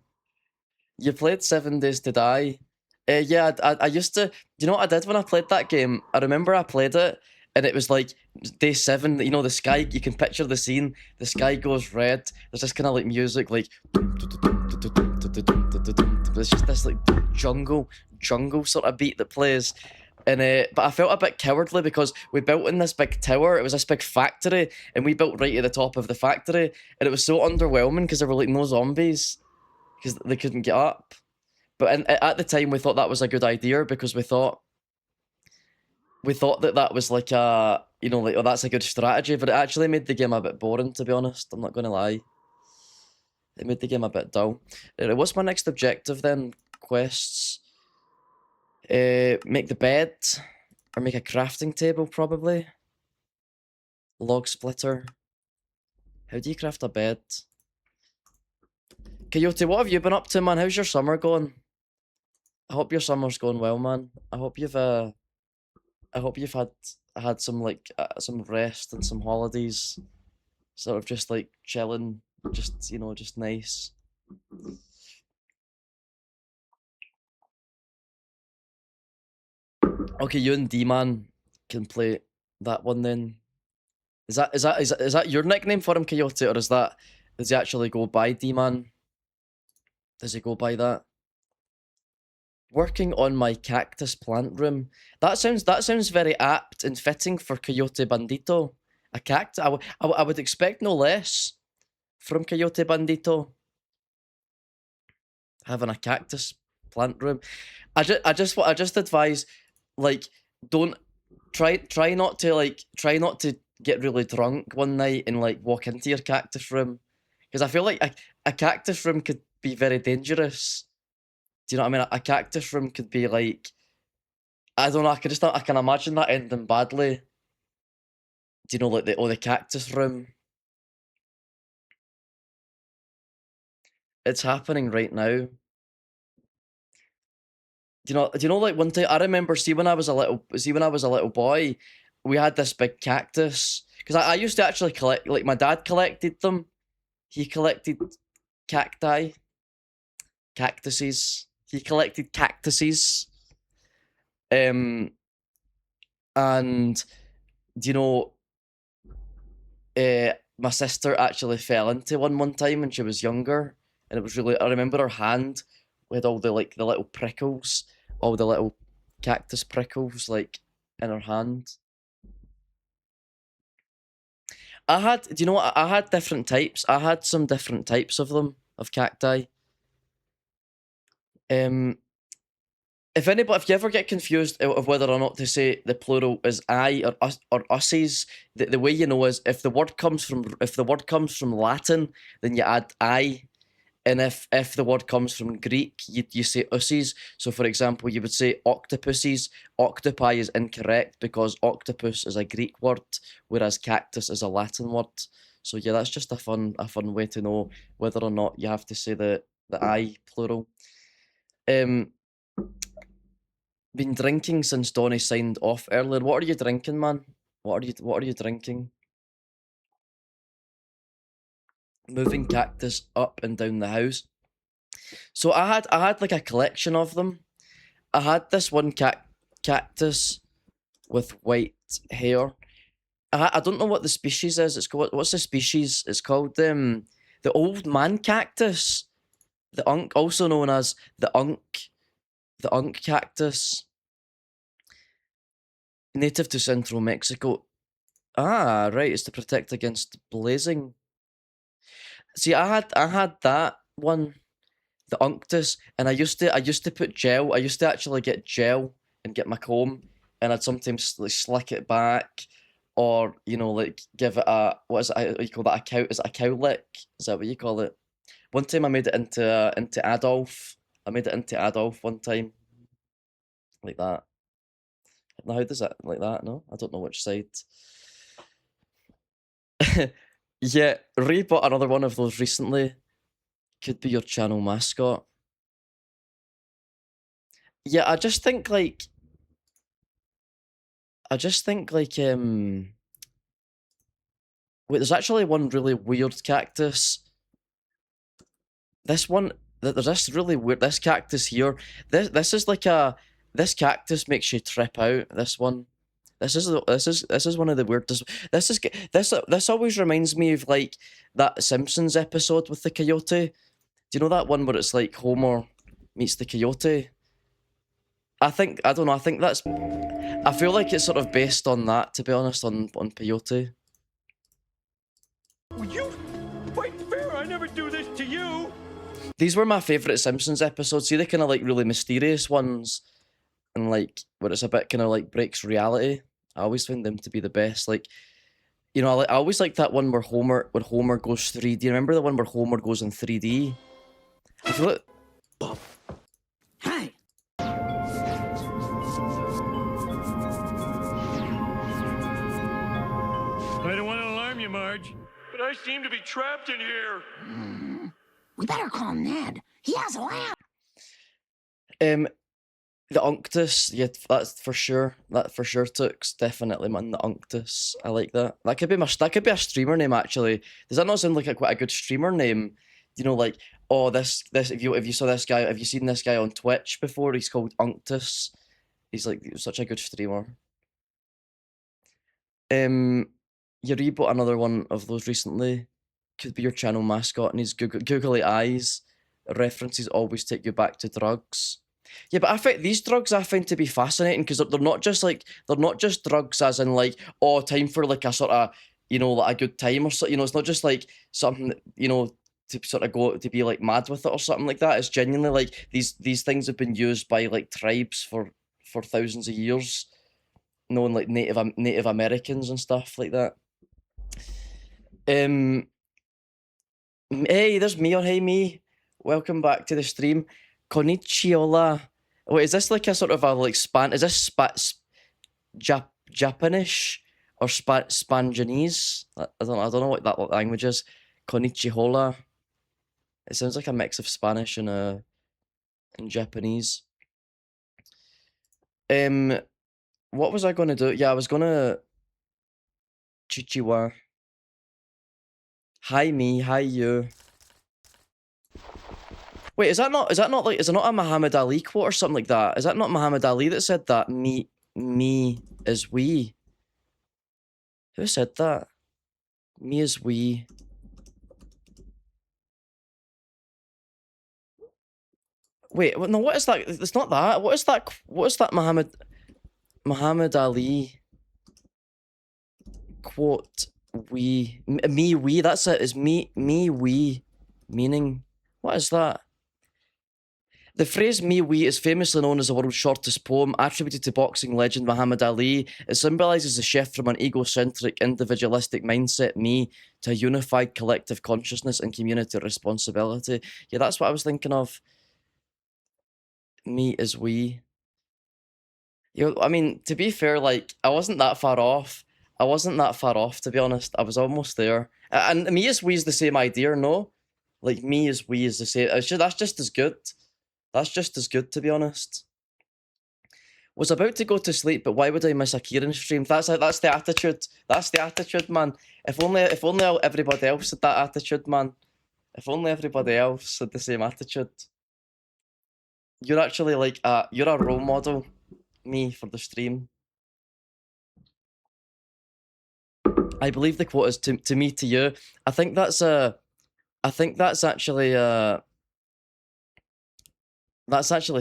You played 7 Days to Die. Yeah, I used to. Do you know what I did when I played that game? I remember I played it, and it was like day 7. You know, the sky. You can picture the scene. The sky goes red. There's this kind of like music, like. It's just this like jungle sort of beat that plays. And but I felt a bit cowardly because we built in this big tower. It was this big factory, and we built right at the top of the factory, and it was so underwhelming because there were like no zombies because they couldn't get up. But at the time, we thought that was a good idea because we thought that was like a, you know, like, oh, that's a good strategy. But it actually made the game a bit boring, to be honest. I'm not gonna lie. It made the game a bit dull. What's my next objective then? Quests. Make the bed, or make a crafting table probably. Log splitter. How do you craft a bed? Coyote, what have you been up to, man? How's your summer going? I hope your summer's going well, man. I hope you've had some like some rest and some holidays, sort of just like chilling, just just nice. Okay, you and D-Man can play that one then. Is that your nickname for him, Coyote, or does he actually go by D-Man? Does he go by that? Working on my cactus plant room. That sounds very apt and fitting for Coyote Bandito. A cactus. I would expect no less from Coyote Bandito. Having a cactus plant room. I just advise, like, don't try not to get really drunk one night and like walk into your cactus room, because I feel like a cactus room could be very dangerous. Do you know what I mean? A cactus room could be like, I don't know. I can imagine that ending badly. Do you know, like the cactus room? It's happening right now. Do you know like one time I remember, when I was a little boy, we had this big cactus, because I used to actually collect, like my dad collected them. He collected cactuses. He collected cactuses. And do you know, my sister actually fell into one time when she was younger, and it was really, I remember her hand with all the little prickles, all the little cactus prickles like in her hand. Do you know what? I had different types. I had some different types of them, of cacti. If you ever get confused of whether or not to say the plural is I or us or us's, the way you know is if the word comes from Latin, then you add I. And if the word comes from Greek, you say us's. So for example, you would say octopuses. Octopi is incorrect because octopus is a Greek word, whereas cactus is a Latin word. So yeah, that's just a fun way to know whether or not you have to say the I plural. Been drinking since Donnie signed off earlier. What are you drinking, man? What are you drinking? Moving cactus up and down the house. So I had like a collection of them. I had this one cactus with white hair. I don't know what the species is. It's called, what's the species? It's called the old man cactus. The unk, also known as the unk cactus. Native to central Mexico. Ah, right, it's to protect against blazing. See, I had that one, the unctus, and I used to put gel. I used to actually get gel and get my comb, and I'd sometimes like slick it back, or like give it a, what is it? What you call that? A cow? Is it a cowlick? Is that what you call it? One time I made it into Adolf. I made it into Adolf one time, like that. Now how does it like that? No, I don't know which side. Yeah, Ray bought another one of those recently. Could be your channel mascot. Yeah, I just think like wait, there's actually one really weird cactus. This one, there's this really weird, this cactus here. This is like this cactus makes you trip out. This one. This is one of the weirdest. This always reminds me of like that Simpsons episode with the coyote. Do you know that one where it's like Homer meets the coyote? I don't know. I think that's. I feel like it's sort of based on that, to be honest, on peyote. Will you fight fair? I never do this to you. These were my favorite Simpsons episodes. See, the kind of like really mysterious ones, and like where it's a bit kind of like breaks reality. I always find them to be the best. Like, I always like that one where Homer goes 3D. Remember the one where Homer goes in 3D? I feel like... Hey. I don't want to alarm you, Marge, but I seem to be trapped in here. We better call Ned. He has a lamp. The Unctus, yeah, that's for sure. That for sure Tux, definitely, man. The Unctus, I like that. That could be a streamer name actually. Does that not sound like quite a good streamer name? You know, like, oh, this if you saw this guy, have you seen this guy on Twitch before? He's called Unctus. He's like such a good streamer. You rebought another one of those recently. Could be your channel mascot, and his googly eyes. References always take you back to drugs. Yeah, but I find these drugs I find to be fascinating because they're not just drugs as in like, oh, time for like a sort of, you know, like a good time or something. You know, it's not just like something that, you know, to sort of go to be like mad with it or something like that. It's genuinely like these things have been used by like tribes for thousands of years. Knowing like Native Americans and stuff like that. Hey, there's me on Hey Me. Welcome back to the stream. Konnichiwa. Wait, is this like a sort of a like is this Japanish or Spanjanese? I don't know what that language is. Konnichiwa. It sounds like a mix of Spanish and Japanese. What was I gonna do? Yeah, I was gonna Chichiwa. Hi me, hi you. Wait, is that not like, is it not a Muhammad Ali quote or something like that? Is that not Muhammad Ali that said that? Me is we. Who said that? Me is we. Wait, no, what is that? It's not that. What is that? What is that Muhammad Ali quote? We, me, we. That's it. Is me, we. Meaning, what is that? The phrase "me we" is famously known as the world's shortest poem, attributed to boxing legend Muhammad Ali. It symbolises the shift from an egocentric, individualistic mindset, me, to a unified collective consciousness and community responsibility. Yeah, that's what I was thinking of. Me is we. You know, I mean, to be fair, like, I wasn't that far off. To be honest. I was almost there. And me is we is the same idea, no? Like, me is we is the same. That's just as good. That's just as good, to be honest. Was about to go to sleep, but why would I miss a Kieran stream? That's the attitude. That's the attitude, man. If only everybody else had that attitude, man. If only everybody else had the same attitude. You're actually like you're a role model, me, for the stream. I believe the quote is to me to you. I think that's actually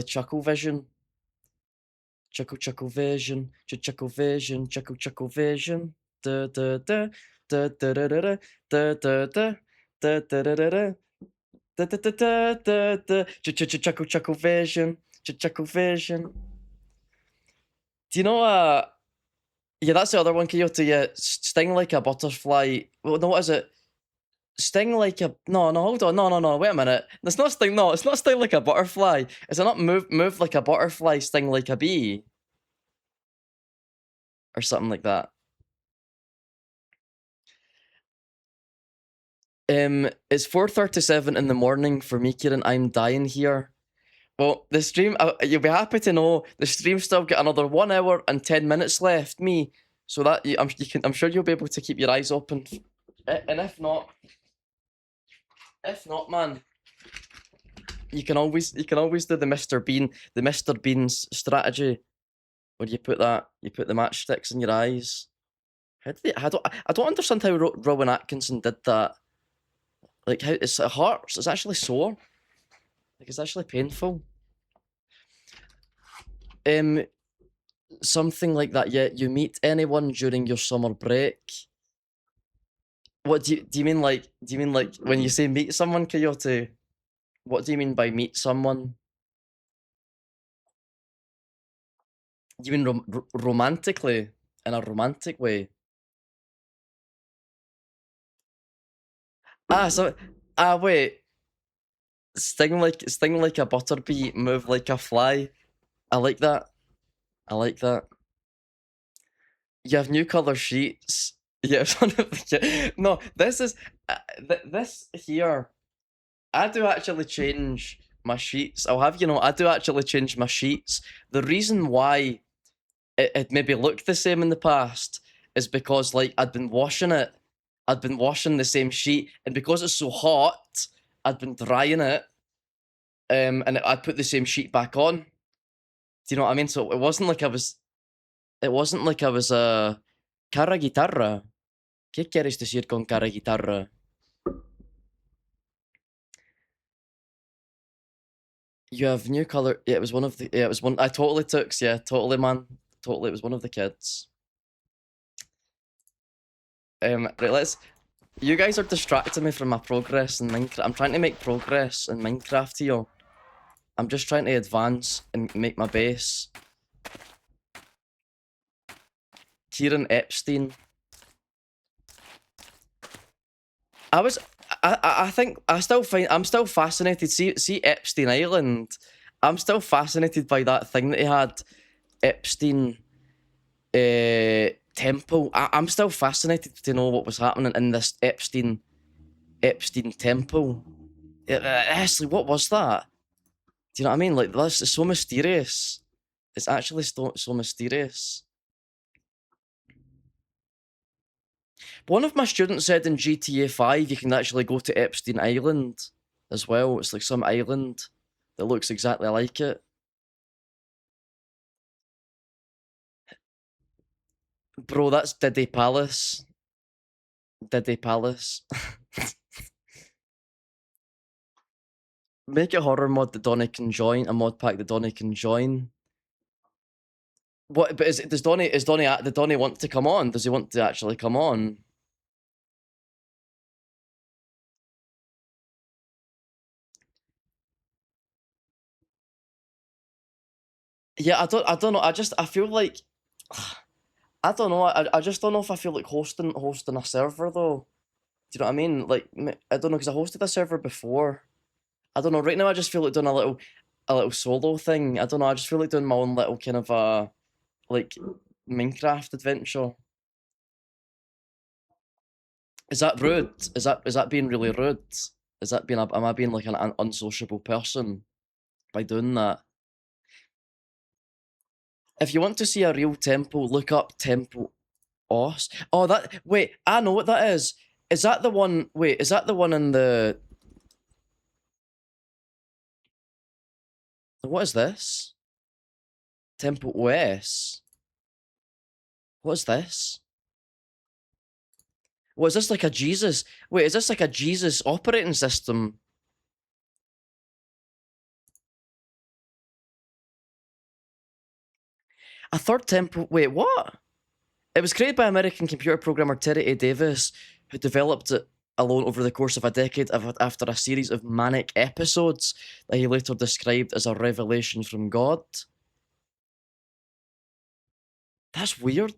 Chuckle Vision. Chuckle Vision. Chuckle Vision. Chuckle Vision. Da da da da da da da da da da da da da da da da da da da. Chuckle Vision. Chuckle Vision. Do you know yeah, that's the other one, Coyote. Yeah, sting like a butterfly. Well, no, what is it? Sting like a no, hold on, no. Wait a minute. It's not sting. No, it's not sting like a butterfly. Is it not move like a butterfly, sting like a bee, or something like that? It's 4:37 in the morning for me, Kieran. I'm dying here. Well, the stream. You'll be happy to know the stream's still got another 1 hour and 10 minutes left. Me, so that I'm sure you'll be able to keep your eyes open. And if not, man, you can always do the Mr. Bean's strategy, where you put the matchsticks in your eyes. I don't understand how Rowan Atkinson did that. Like, how it hurts. It's actually sore. Like, it's actually painful. Something like that. Yeah, you meet anyone during your summer break. What do you mean? Like, when you say meet someone, Coyote? What do you mean by meet someone? You mean romantically, in a romantic way? Wait. Sting like a butterbee, move like a fly. I like that. You have new color sheets. Yeah, no, this is this here I do actually change my sheets. I'll have you know, I do actually change my sheets. The reason why it maybe looked the same in the past is because like I'd been washing the same sheet, and because it's so hot, I'd been drying it, and I'd put the same sheet back on. Do you know what I mean? So it wasn't like I was, cara guitarra. ¿Qué quieres decir con cara guitarra? You have new color. Yeah, it was one of the. Yeah, it was one. I totally took. Yeah, totally, man. Totally, it was one of the kids. Right, let's. You guys are distracting me from my progress in Minecraft. I'm trying to make progress in Minecraft here. I'm just trying to advance and make my base. Kieran Epstein. I think I'm still fascinated. See Epstein Island. I'm still fascinated by that thing that he had. Epstein temple. I'm still fascinated to know what was happening in this Epstein temple. Honestly, what was that? Do you know what I mean? Like, this is so mysterious. It's actually so mysterious. One of my students said in GTA 5 you can actually go to Epstein Island as well. It's like some island that looks exactly like it. Bro, that's Diddy Palace. Diddy Palace. Make a horror mod that Donny can join. A mod pack that Donny can join. What? But did Donny want to come on? Does he want to actually come on? Yeah, I don't know. I feel like I don't know. I just don't know if I feel like hosting a server though. Do you know what I mean? Like, I don't know, because I hosted a server before. I don't know. Right now, I just feel like doing a little solo thing. I don't know. I just feel like doing my own little kind of like Minecraft adventure. Is that rude? Is that being really rude? Is that being am I being like an unsociable person by doing that? If you want to see a real temple, look up Temple Os. Oh, wait, I know what that is. Is that the one? Wait, is that the one in the? What is this? Temple OS. What is this? What is this, like a Jesus? Wait, is this like a Jesus operating system? A third temple. Wait, what? It was created by American computer programmer Terry A. Davis, who developed it alone over the course of a decade after a series of manic episodes that he later described as a revelation from God. That's weird.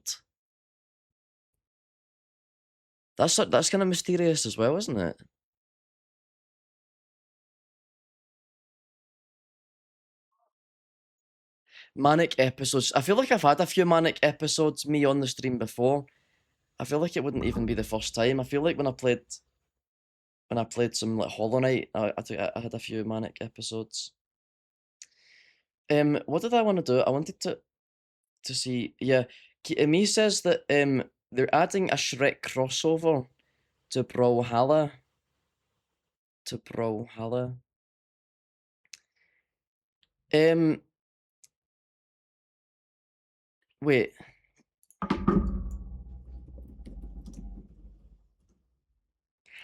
That's kind of mysterious as well, isn't it? Manic episodes. I feel like I've had a few manic episodes me on the stream before. I feel like it wouldn't even be the first time. I feel like when I played some like Hollow Knight, I had a few manic episodes. What did I want to do? I wanted to see. Yeah, me says that they're adding a Shrek crossover to Brawlhalla. Wait.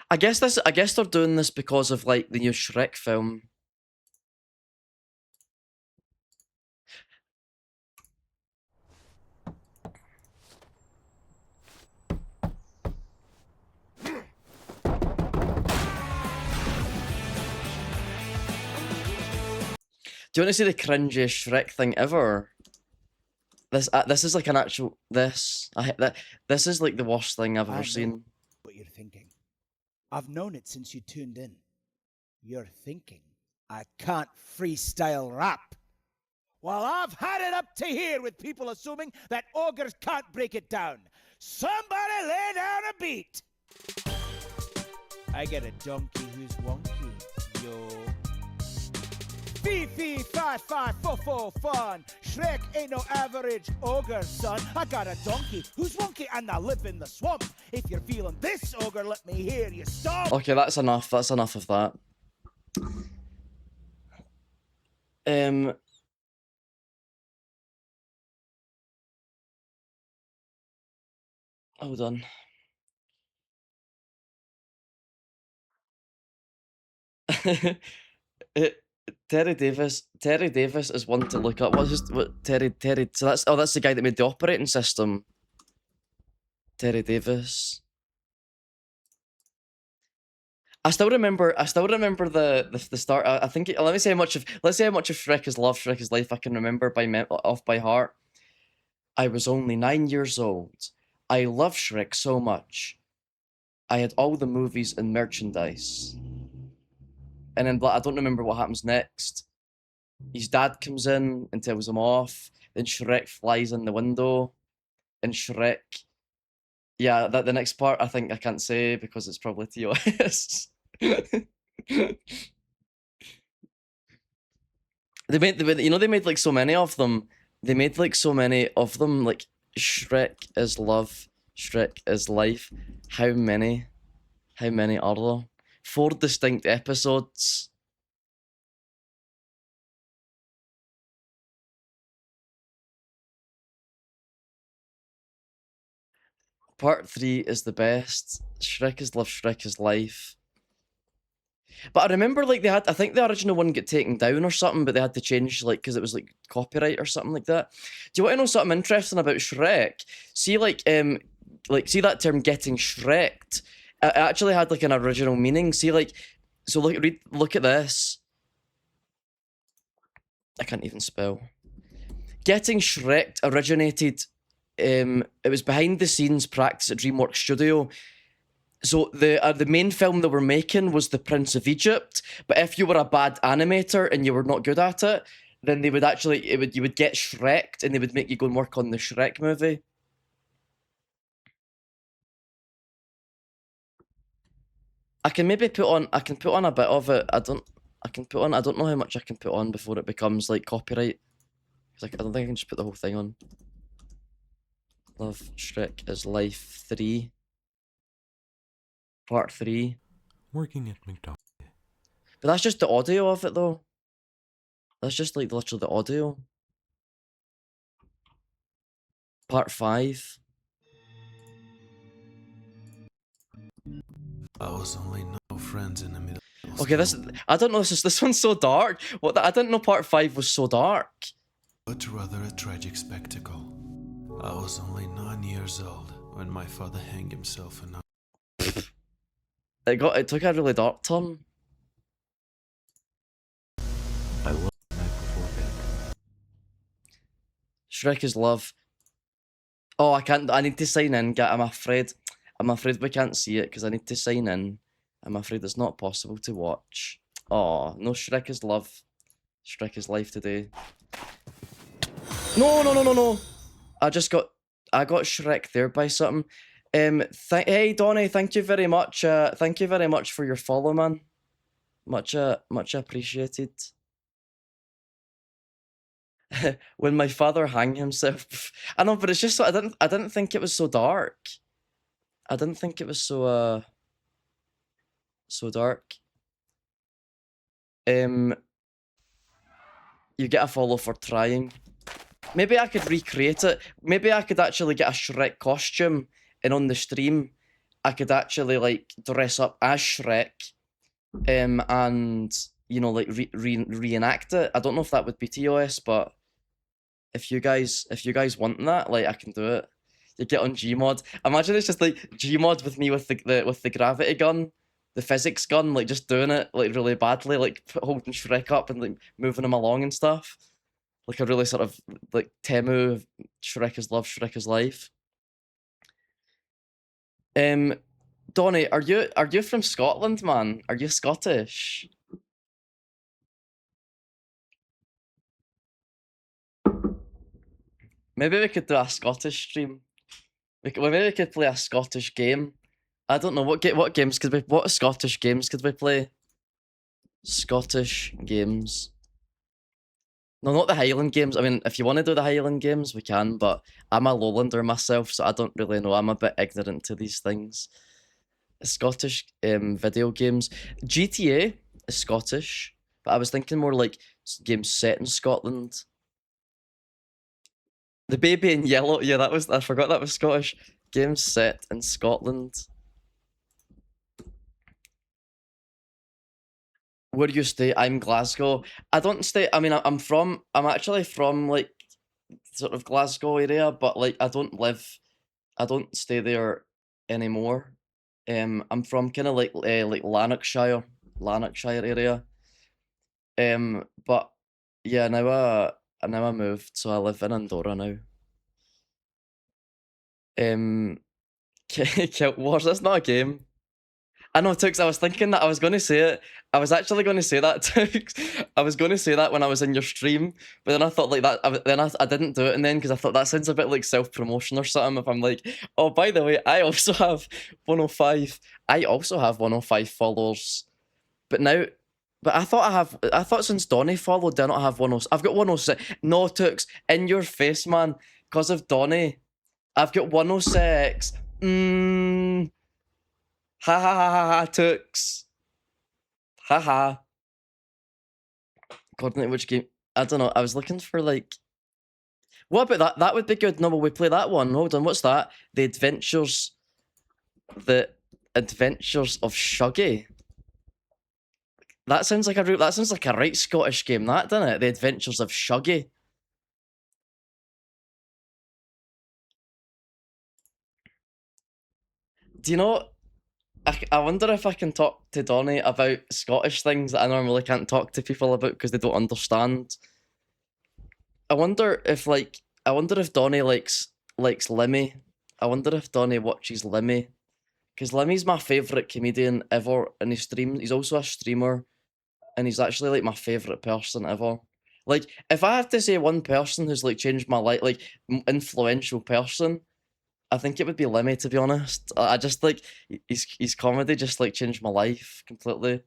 I guess they're doing this because of like the new Shrek film. Do you want to see the cringiest Shrek thing ever? This is like an actual this is like the worst thing I've ever seen. What you're thinking. I've known it since you tuned in. You're thinking I can't freestyle rap. Well, I've had it up to here with people assuming that ogres can't break it down. Somebody lay down a beat. I get a donkey who's wonky. yo. Fee, fee, fi, fi, fo, fo, fun. Shrek ain't no average ogre, son. I got a donkey who's wonky and I live in the swamp. If you're feeling this ogre, let me hear you stomp. Okay, that's enough. That's enough of that. Hold on. Terry Davis is one to look up. What Terry? So that's the guy that made the operating system. Terry Davis. I still remember the start. I think let's see how much of Shrek is Love, Shrek is Life I can remember off by heart. I was only 9 years old. I love Shrek so much. I had all the movies and merchandise. And then I don't remember what happens next. His dad comes in and tells him off. Then Shrek flies in the window. And Shrek... Yeah, the next part I think I can't say because it's probably TOS. They made like so many of them. They made like so many of them, like Shrek is Love, Shrek is Life. How many? How many are there? 4 distinct episodes. Part 3 is the best. Shrek is Love, Shrek is Life. But I remember like I think the original one got taken down or something, but they had to change like because it was like copyright or something like that. Do you want to know something interesting about Shrek? See see that term getting Shreked? It actually had like an original meaning. See so look at this. I can't even spell. Getting Shreked originated. It was behind the scenes practice at DreamWorks Studio. So the main film they were making was The Prince of Egypt, but if you were a bad animator and you were not good at it, then they would actually you would get Shreked and they would make you go and work on the Shrek movie. I can maybe put on a bit of it. I don't know how much I can put on before it becomes like copyright. Because I don't think I can just put the whole thing on. Love Shrek is Life 3. Part 3. Working at McDonald's. But that's just the audio of it though. That's just like literally the audio. Part 5. I was only no friends in the middle. Okay, I don't know. This one's so dark. I didn't know part 5 was so dark. But rather a tragic spectacle. I was only 9 years old when my father hanged himself and It took a really dark turn. I love the night before bed. Shrek is Love. Oh, I can't. I need to sign in. I'm afraid we can't see it because I need to sign in. I'm afraid it's not possible to watch. Oh, no Shrek is Love. Shrek is Life today. No. I got Shrek there by something. Hey Donnie, thank you very much. Thank you very much for your follow, man. Much appreciated. When my father hung himself. I know, but it's just so I didn't think it was so dark. I didn't think it was so dark. You get a follow for trying. Maybe I could recreate it. Maybe I could actually get a Shrek costume and on the stream I could actually like dress up as Shrek and you know like reenact it. I don't know if that would be TOS, but if you guys want that, like I can do it. You get on Gmod. Imagine it's just like Gmod with me with the gravity gun, the physics gun, like just doing it like really badly, like holding Shrek up and like moving him along and stuff. Like a really sort of like Temu, Shrek is Love, Shrek is Life. Donnie, are you from Scotland, man? Are you Scottish? Maybe we could do a Scottish stream. Maybe we could play a Scottish game. I don't know what Scottish games could we play? Scottish games. No, not the Highland games. I mean, if you want to do the Highland games, we can, but I'm a Lowlander myself, so I don't really know. I'm a bit ignorant to these things. Scottish video games. GTA is Scottish, but I was thinking more like games set in Scotland. The Baby in Yellow, yeah, that was, I forgot that was Scottish. Games set in Scotland. Where do you stay? I'm Glasgow. I don't stay, I mean, I'm actually from like sort of Glasgow area, but like I don't stay there anymore. I'm from kind of like Lanarkshire area. But yeah, now I moved, so I live in Andorra now. Kilt Wars, that's not a game. I know, Tux, I was thinking that I was going to say it. I was actually going to say that, Tux. I was going to say that when I was in your stream, but then I thought like that, I didn't do it, and then because I thought that sounds a bit like self-promotion or something if I'm like, oh, by the way, I also have 105 followers. But now, but I thought since Donnie followed, I not have 106. I've got 106. No, Tux, in your face, man. Because of Donnie, I've got 106. Ha ha ha ha ha, Tux. Ha ha. Coordinate which game? I don't know. I was looking for like. What about that? That would be good. No, but we play that one. Hold on, what's that? The Adventures of Shuggy. That sounds like a right Scottish game, that, doesn't it? The Adventures of Shuggy. Do you know? I wonder if I can talk to Donnie about Scottish things that I normally can't talk to people about because they don't understand. I wonder if Donnie likes Lemmy. I wonder if Donnie watches Lemmy. Because Lemmy's my favourite comedian ever, and he's also a streamer, and he's actually like my favourite person ever. Like, if I have to say one person who's like changed my life, like influential person, I think it would be Lemmy, to be honest. I just like his comedy just like changed my life completely.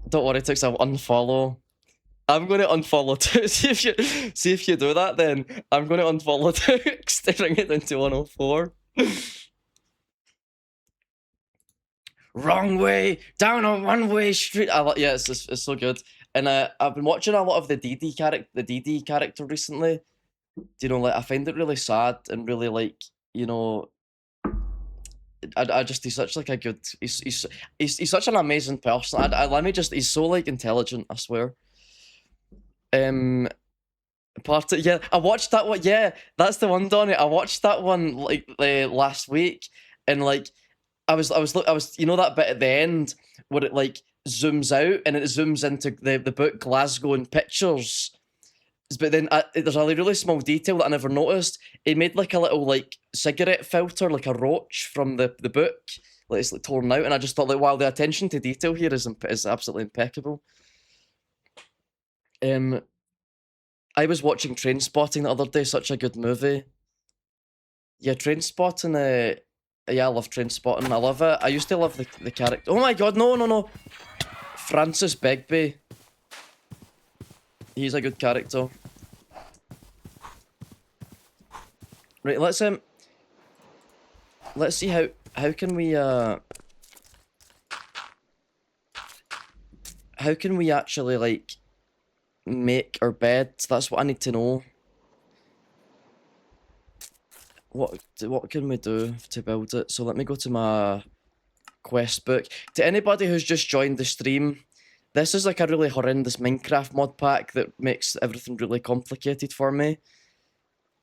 Don't worry, Tix, I'll unfollow. I'm gonna unfollow too. See if you do that, then I'm gonna unfollow Tix to bring it into 104. Wrong way, down a one-way street. Yeah, it's so good. And I've been watching a lot of the DD character recently. You know, like I find it really sad and really like, you know, I just he's such like a good he's such an amazing person. He's so like intelligent, I swear. Yeah, I watched that one. Yeah, that's the one, Donnie. I watched that one like last week, and like I was you know that bit at the end where it like zooms out and it zooms into the book Glasgow in pictures. But then there's a really small detail that I never noticed. He made like a little like cigarette filter, like a roach from the book. Like it's like torn out, and I just thought like, wow, the attention to detail here is absolutely impeccable. I was watching Trainspotting the other day. Such a good movie. Yeah, Trainspotting. Yeah, I love Trainspotting. I love it. I used to love the character. Oh my god, no. Francis Begbie. He's a good character. Right, let's see how can we actually like make our beds? That's what I need to know. What can we do to build it? So let me go to my quest book. To anybody who's just joined the stream, this is like a really horrendous Minecraft mod pack that makes everything really complicated for me.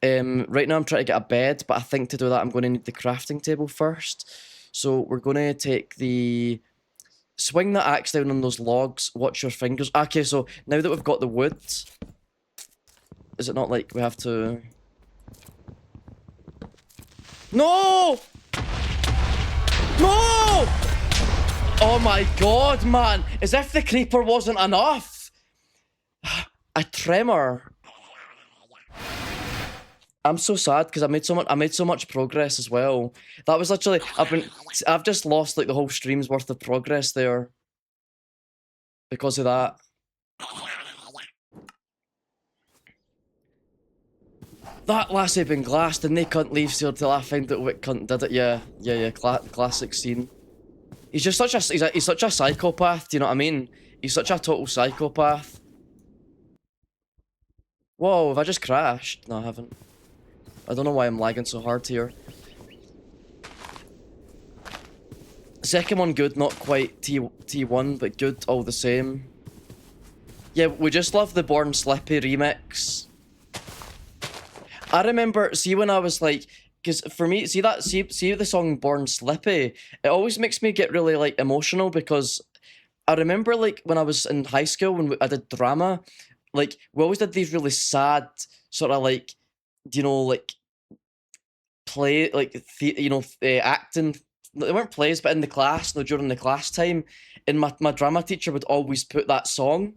Right now I'm trying to get a bed, but I think to do that I'm going to need the crafting table first. So we're going to take swing the axe down on those logs, watch your fingers. Okay, so now that we've got the wood, is it not like we have to... No! No! Oh my god, man! As if the creeper wasn't enough! A tremor. I'm so sad because I made so much progress as well. That was literally I've just lost like the whole stream's worth of progress there because of that. That lassie had been glassed and they couldn't leave here till I found out what cunt did it. Yeah. Classic scene. He's just such a he's such a psychopath. Do you know what I mean? He's such a total psychopath. Whoa, have I just crashed? No, I haven't. I don't know why I'm lagging so hard here. Second one good, not quite T1, but good all the same. Yeah, we just love the Born Slippy remix. I remember, see when I was like, because for me, see the song Born Slippy, it always makes me get really like emotional because I remember like when I was in high school when I did drama, like we always did these really sad sort of like, you know, like play like acting. They weren't plays, but in the class, no, during the class time, and my drama teacher would always put that song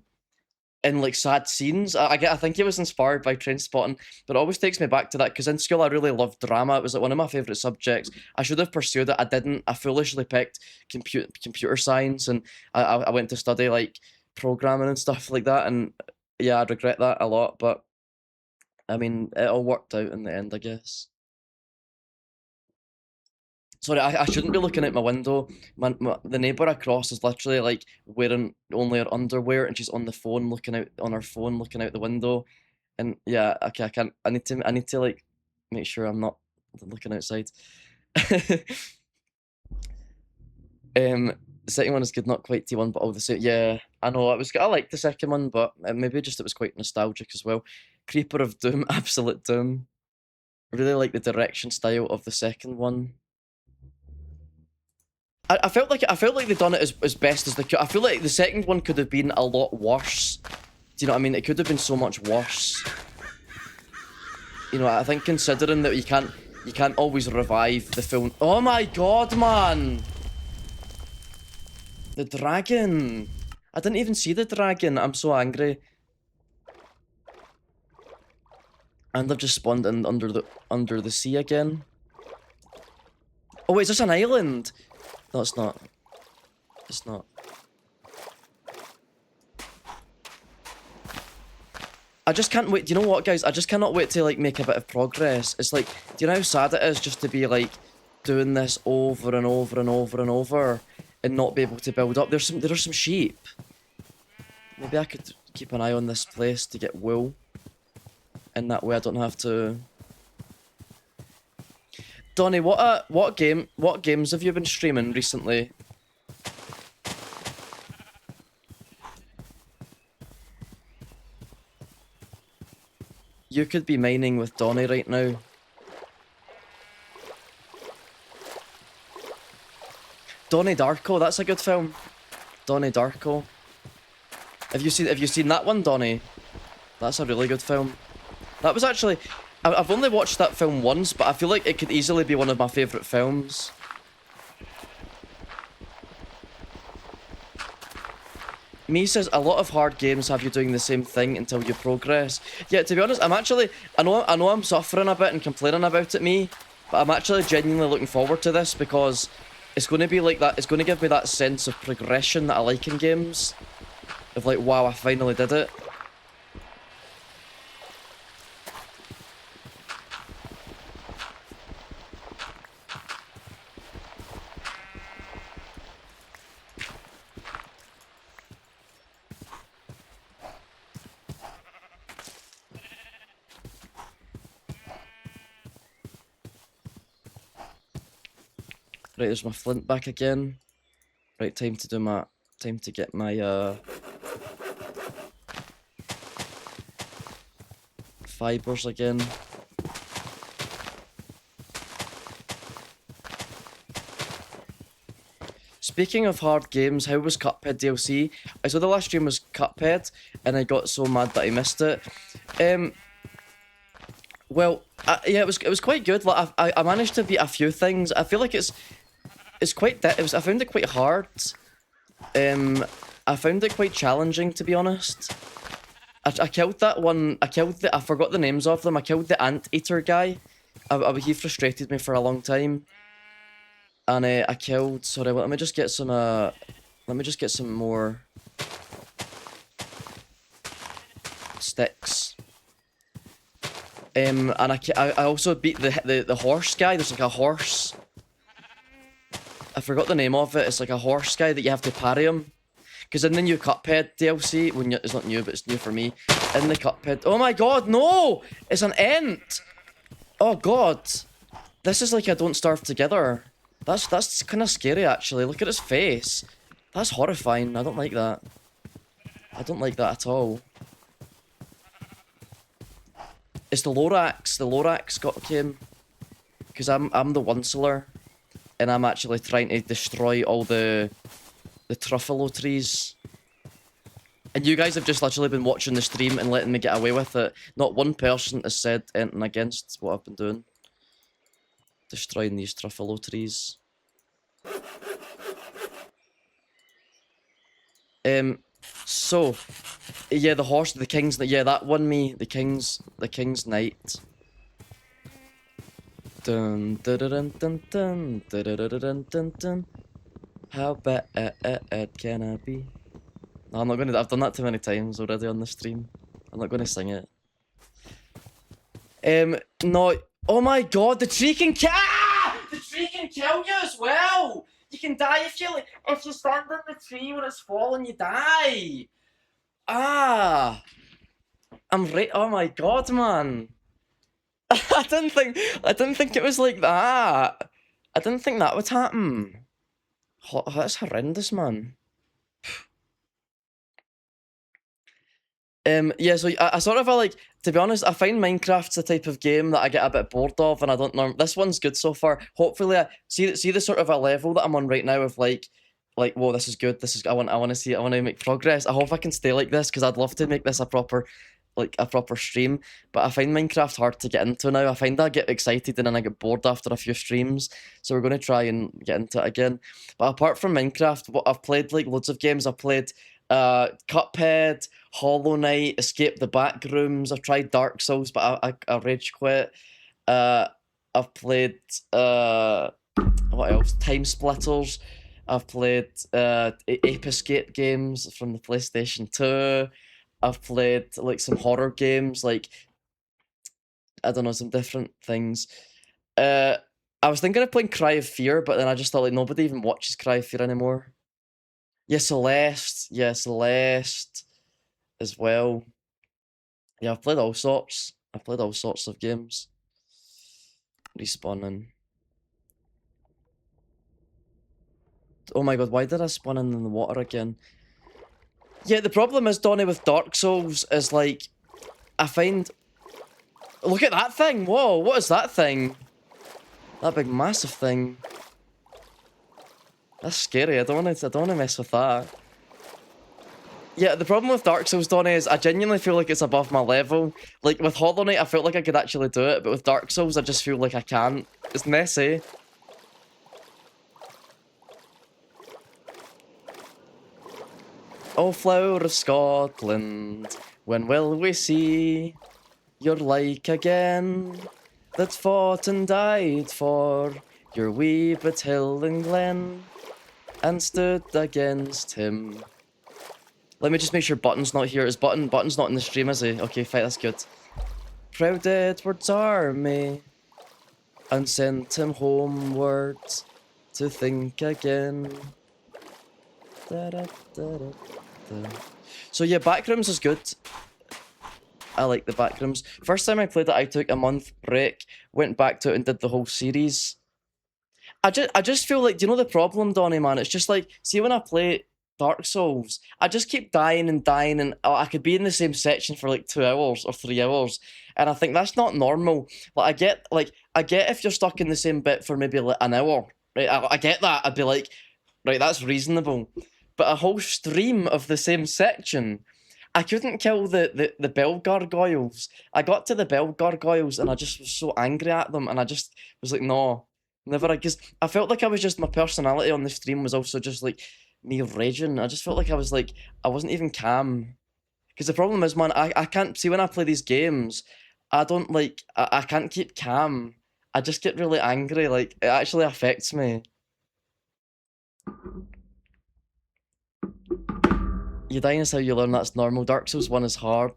in like sad scenes. I think it was inspired by Trainspotting, but it always takes me back to that because in school I really loved drama. It was like one of my favorite subjects. I should have pursued it. I didn't. I foolishly picked computer science, and I went to study like programming and stuff like that. And yeah, I regret that a lot. But I mean, it all worked out in the end, I guess. Sorry, I shouldn't be looking out my window. The neighbour across is literally like wearing only her underwear, and she's on the phone looking out on her phone, looking out the window. And yeah, okay, I can't. I need to like make sure I'm not looking outside. The second one is good, not quite T1, but all the same. Yeah, I know. I liked the second one, but maybe just it was quite nostalgic as well. Creeper of Doom, Absolute Doom. I really like the direction style of the second one. I felt like they done it as best as they could. I feel like the second one could have been a lot worse. Do you know what I mean? It could have been so much worse. You know, I think considering that you can't always revive the film. Oh my god, man! The dragon! I didn't even see the dragon. I'm so angry. And I've just spawned in under the sea again. Oh wait, is this an island? No, it's not. It's not. I just can't wait. Do you know what, guys? I just cannot wait to like make a bit of progress. It's like, do you know how sad it is just to be like doing this over and over and over and over and not be able to build up? There are some sheep. Maybe I could keep an eye on this place to get wool. And that way I don't have to. Donnie, what games have you been streaming recently? You could be mining with Donnie right now. Donnie Darko, that's a good film. Donnie Darko. Have you seen that one, Donnie? That's a really good film. That was actually, I've only watched that film once, but I feel like it could easily be one of my favourite films. Me says, a lot of hard games have you doing the same thing until you progress. Yeah, to be honest, I know I'm suffering a bit and complaining about it, me, but I'm actually genuinely looking forward to this because it's going to be like that, it's going to give me that sense of progression that I like in games. Of like, wow, I finally did it. Right, there's my flint back again. Right, time to get my fibers again. Speaking of hard games, how was Cuphead DLC? I saw the last stream was Cuphead, and I got so mad that I missed it. Well, yeah, it was quite good. Like I managed to beat a few things. I feel like it's quite. I found it quite hard. I found it quite challenging, to be honest. I killed that one. I forgot the names of them. I killed the anteater guy. He frustrated me for a long time. And I killed. Sorry, let me just get some. Let me just get some more sticks. And I also beat the horse guy. There's like a horse. I forgot the name of it. It's like a horse guy that you have to parry him. Because in the new Cuphead DLC, it's not new, but it's new for me. In the Cuphead, oh my god, no! It's an ent. Oh god, this is like a Don't Starve Together. That's kind of scary actually. Look at his face. That's horrifying. I don't like that. I don't like that at all. It's the Lorax. The Lorax came. Because I'm the Onceler. And I'm actually trying to destroy all the truffalo trees. And you guys have just literally been watching the stream and letting me get away with it. Not one person has said anything against what I've been doing. Destroying these truffalo trees. So, yeah, the horse, the king's, yeah, that won me. The king's knight. Dun dun dun dun dun dun dun dun dun dun. How bad can I be? No, I'm not gonna. I've done that too many times already on the stream. I'm not gonna sing it. No. Oh my god, the tree can kill. The tree can kill you as well. You can die if you stand on the tree when it's falling. You die. Ah. I'm right. Oh my god, man. I didn't think it was like that. I didn't think that would happen. That's horrendous, man. Yeah, so I sort of like, to be honest, I find Minecraft's the type of game that I get a bit bored of, and I don't know. This one's good so far. Hopefully, I see the sort of a level that I'm on right now of like, whoa, this is good. This is I want to make progress. I hope I can stay like this because I'd love to make this a proper stream. But I find Minecraft hard to get into now. I find I get excited and then I get bored after a few streams. So we're going to try and get into it again. But apart from Minecraft, what I've played like loads of games. I've played Cuphead, Hollow Knight, Escape the Backrooms. I've tried Dark Souls, but I rage quit. I've played what else? Time Splitters. I've played Ape Escape games from the PlayStation 2. I've played like some horror games, like I don't know, some different things. I was thinking of playing Cry of Fear, but then I just thought like nobody even watches Cry of Fear anymore. Yeah, Celeste. Yeah, Celeste as well. Yeah, I've played all sorts. I've played all sorts of games. Respawning. Oh my god, why did I spawn in the water again? Yeah, the problem is, Donnie, with Dark Souls is like, I find... Look at that thing! Whoa, what is that thing? That big massive thing. That's scary, I don't wanna mess with that. Yeah, the problem with Dark Souls, Donnie, is I genuinely feel like it's above my level. Like, with Hollow Knight, I felt like I could actually do it, but with Dark Souls, I just feel like I can't. It's messy. Oh, flower of Scotland, when will we see your like again, that fought and died for your wee bit hill and glen, and stood against him? Let me just make sure Button's not here. Is Button's not in the stream, is he? Okay, fine, that's good. Proud Edward's army, and sent him homeward to think again. Da -da -da -da. So yeah, Backrooms is good. I like the Backrooms. First time I played it, I took a month break, went back to it and did the whole series. I just feel like, do you know the problem, Donnie, man? It's just like, see when I play Dark Souls, I just keep dying and dying, and I could be in the same section for like 2 hours or 3 hours, and I think that's not normal. Like I get if you're stuck in the same bit for maybe like an hour, right? I get that. I'd be like, right, that's reasonable. But a whole stream of the same section, I couldn't kill the bell gargoyles. I got to the bell gargoyles and I just was so angry at them, and I just was like, no, never. Because I felt like I was just, my personality on the stream was also just like me raging. I just felt like I was like, I wasn't even calm. Because the problem is, man, I can't see when I play these games, I don't like, I can't keep calm. I just get really angry. Like, it actually affects me. You dying is how you learn, that's normal. Dark Souls 1 is hard.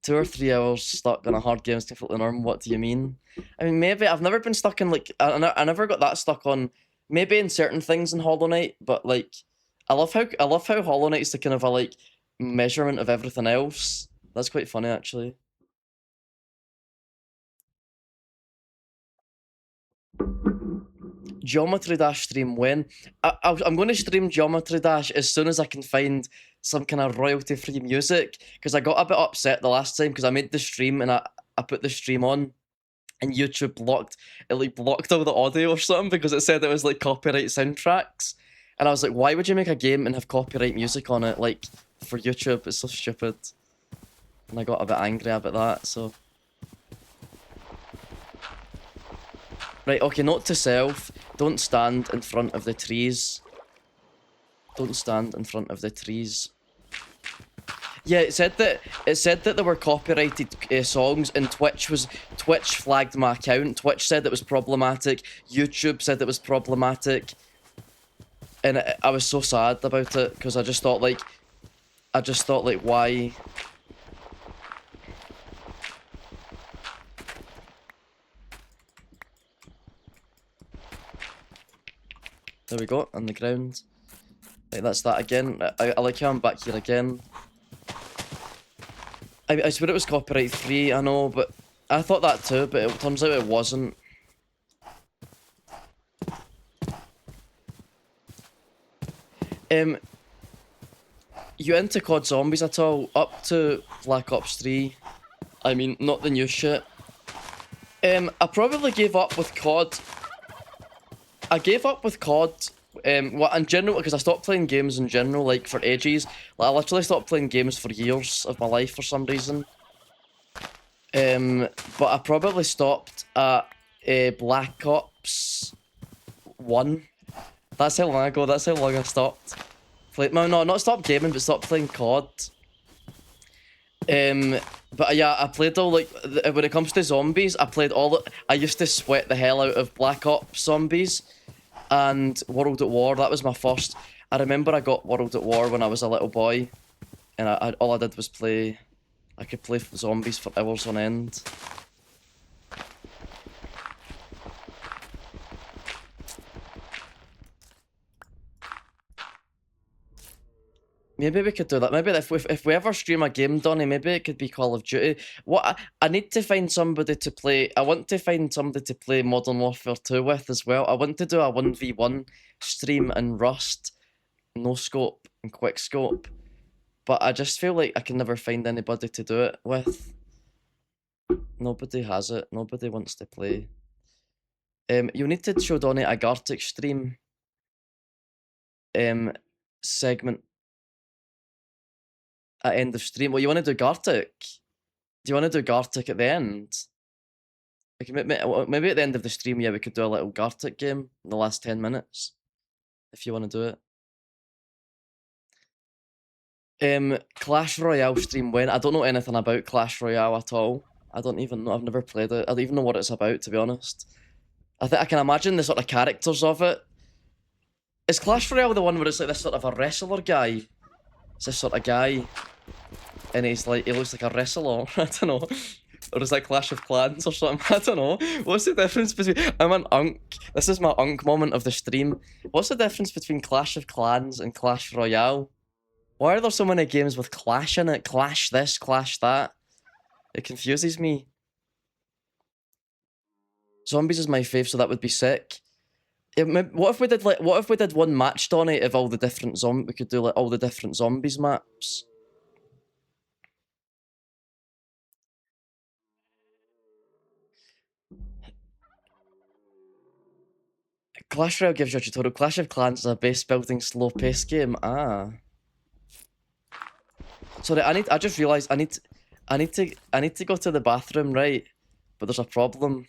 2 or 3 hours stuck on a hard game is completely normal. What do you mean? I mean, maybe I've never been stuck in like I never got that stuck on. Maybe in certain things in Hollow Knight, but like I love how Hollow Knight is the kind of a like measurement of everything else. That's quite funny actually. Geometry Dash stream when? I'm going to stream Geometry Dash as soon as I can find some kind of royalty-free music, because I got a bit upset the last time because I made the stream and I put the stream on and YouTube blocked all the audio or something because it said it was like copyright soundtracks. And I was like, why would you make a game and have copyright music on it, like, for YouTube? It's so stupid. And I got a bit angry about that, so... Right, okay, note to self. Don't stand in front of the trees. Don't stand in front of the trees. Yeah, it said that there were copyrighted songs, and Twitch flagged my account. Twitch said it was problematic. YouTube said it was problematic. And I was so sad about it, because I just thought, like, why... There we go, on the ground. Like, that's that again. I like how I'm back here again. I swear it was copyright free, I know, but I thought that too, but it turns out it wasn't. You into COD Zombies at all? Up to Black Ops 3. I mean, not the new shit. I probably gave up with COD. I gave up with COD, well, in general, because I stopped playing games in general, like, for ages. Like, I literally stopped playing games for years of my life for some reason. But I probably stopped at Black Ops 1. That's how long ago, that's how long I stopped. No, not stopped gaming, but stopped playing COD. But yeah, I played all, like, when it comes to zombies, I used to sweat the hell out of Black Ops Zombies and World at War. That was my first. I remember I got World at War when I was a little boy, and all I did was play. I could play zombies for hours on end. Maybe we could do that. Maybe if we ever stream a game, Donnie, maybe it could be Call of Duty. I need to find somebody to play. I want to find somebody to play Modern Warfare 2 with as well. I want to do a 1v1 stream in Rust, no scope and quick scope. But I just feel like I can never find anybody to do it with. Nobody has it. Nobody wants to play. You need to show Donnie a Gartic stream. Segment. At end of stream. Well, you want to do Gartic? Do you want to do Gartic at the end? Like, maybe at the end of the stream, yeah, we could do a little Gartic game in the last 10 minutes. If you want to do it. Clash Royale stream when? I don't know anything about Clash Royale at all. I don't even know. I've never played it. I don't even know what it's about, to be honest. I think I can imagine the sort of characters of it. Is Clash Royale the one where it's like this sort of a wrestler guy? It's this sort of guy. And he looks like a wrestler. I don't know. Or is that Clash of Clans or something? I don't know. What's the difference between... I'm an unk. This is my unk moment of the stream. What's the difference between Clash of Clans and Clash Royale? Why are there so many games with Clash in it? Clash this, Clash that. It confuses me. Zombies is my fave, so that would be sick. What if we did one match, Donnie, of all the different we could do like all the different zombies maps. Clash Royale gives you a tutorial. Clash of Clans is a base building slow paced game. Ah. Sorry, I just realised I need to go to the bathroom, right? But there's a problem.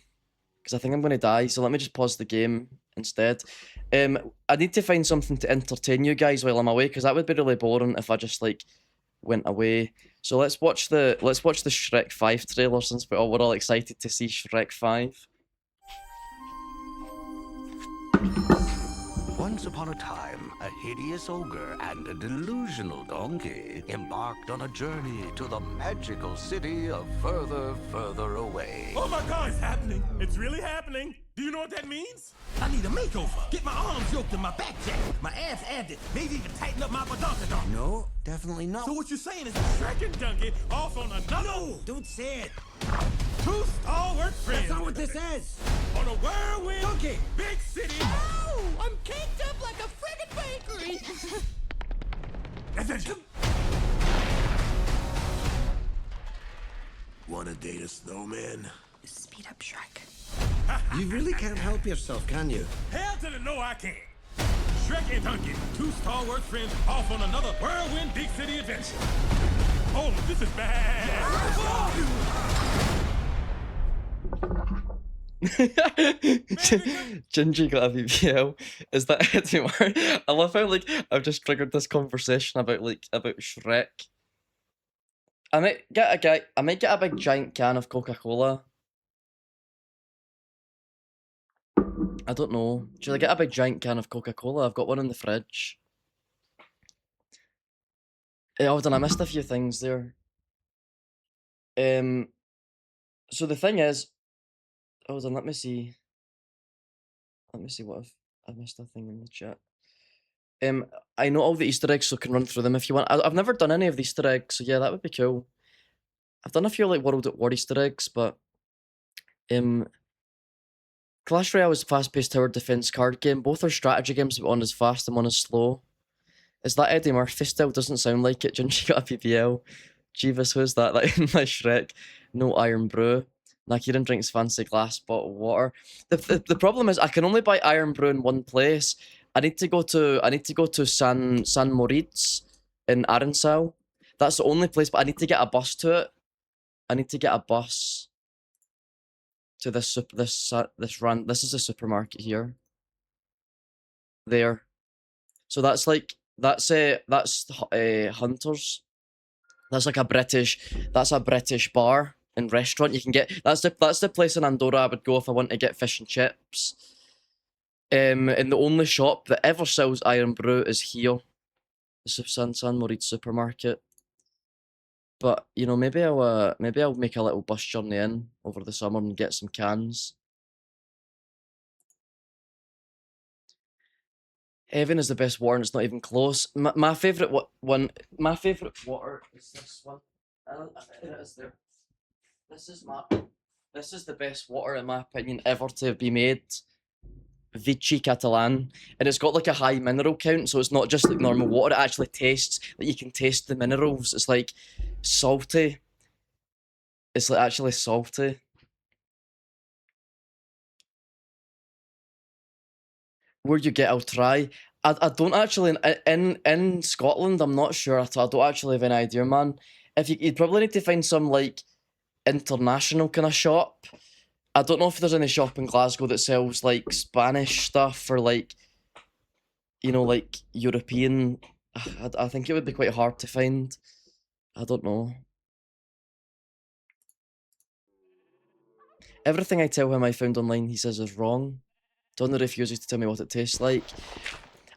Because I think I'm gonna die, so let me just pause the game instead. I need to find something to entertain you guys while I'm away, because that would be really boring if I just like went away. So let's watch the Shrek 5 trailer since we're all excited to see Shrek 5. Once upon a time, a hideous ogre and a delusional donkey embarked on a journey to the magical city of further away. Oh my God, it's happening. It's really happening. Do you know what that means? I need a makeover. Get my arms yoked and my back jacked, my abs added, maybe even tighten up my badonkadonk. No, definitely not. So what you're saying is Shrek and Donkey off on another... No, don't say it. Two stalwart friends. That's not what this is. On a whirlwind... Donkey. Big city... Oh, I'm caked up like a friggin' bakery. Adventure. Wanna date a snowman? Speed up, Shrek. You really can't help yourself, can you? Hell to the no, I can't. Shrek and Donkey, two stalwart friends off on another whirlwind big city adventure. Oh, this is bad. Gingy got a VPL. Is that Eddie Mar? I love how like I've just triggered this conversation about Shrek. I might get a big giant can of Coca-Cola. I don't know. Should I get a big giant can of Coca-Cola? I've got one in the fridge. Hold on, I missed a few things there. So the thing is, hold on, let me see. Let me see what I missed a thing in the chat. I know all the Easter eggs, so I can run through them if you want. I've never done any of the Easter eggs, so yeah, that would be cool. I've done a few like World at War Easter eggs, but Clash Royale is a fast-paced tower defense card game. Both are strategy games, but one is fast and one is slow. Is that Eddie Murphy still? Doesn't sound like it. Gingy got a PPL. Jeeves, who's that? Like in my Shrek. No Iron Brew. Nah, Kieran drinks fancy glass bottled water. The problem is I can only buy Iron Brew in one place. I need to go to San Moritz in Arensal. That's the only place, but I need to get a bus to it. I need to get a bus to this run. This is a supermarket here. There. So that's like that's Hunters. That's like a British bar and restaurant. You can get that's the place in Andorra I would go if I want to get fish and chips. And the only shop that ever sells Iron Brew is here. The San Moritz supermarket. But you know, maybe I'll make a little bus journey in over the summer and get some cans. Evan is the best water, and it's not even close. My favorite my favorite water is this one. It is there. This is the best water in my opinion ever to be made. Vichy Catalan, and it's got like a high mineral count, so it's not just like normal water. It actually tastes like you can taste the minerals. It's like salty. It's like actually salty. Where you get, I'll try. I don't actually in Scotland. I'm not sure at all. I don't actually have any idea, man. If you'd probably need to find some like international kind of shop. I don't know if there's any shop in Glasgow that sells like Spanish stuff or like, you know, like European. I think it would be quite hard to find. I don't know. Everything I tell him I found online, he says is wrong. Don refuses to tell me what it tastes like.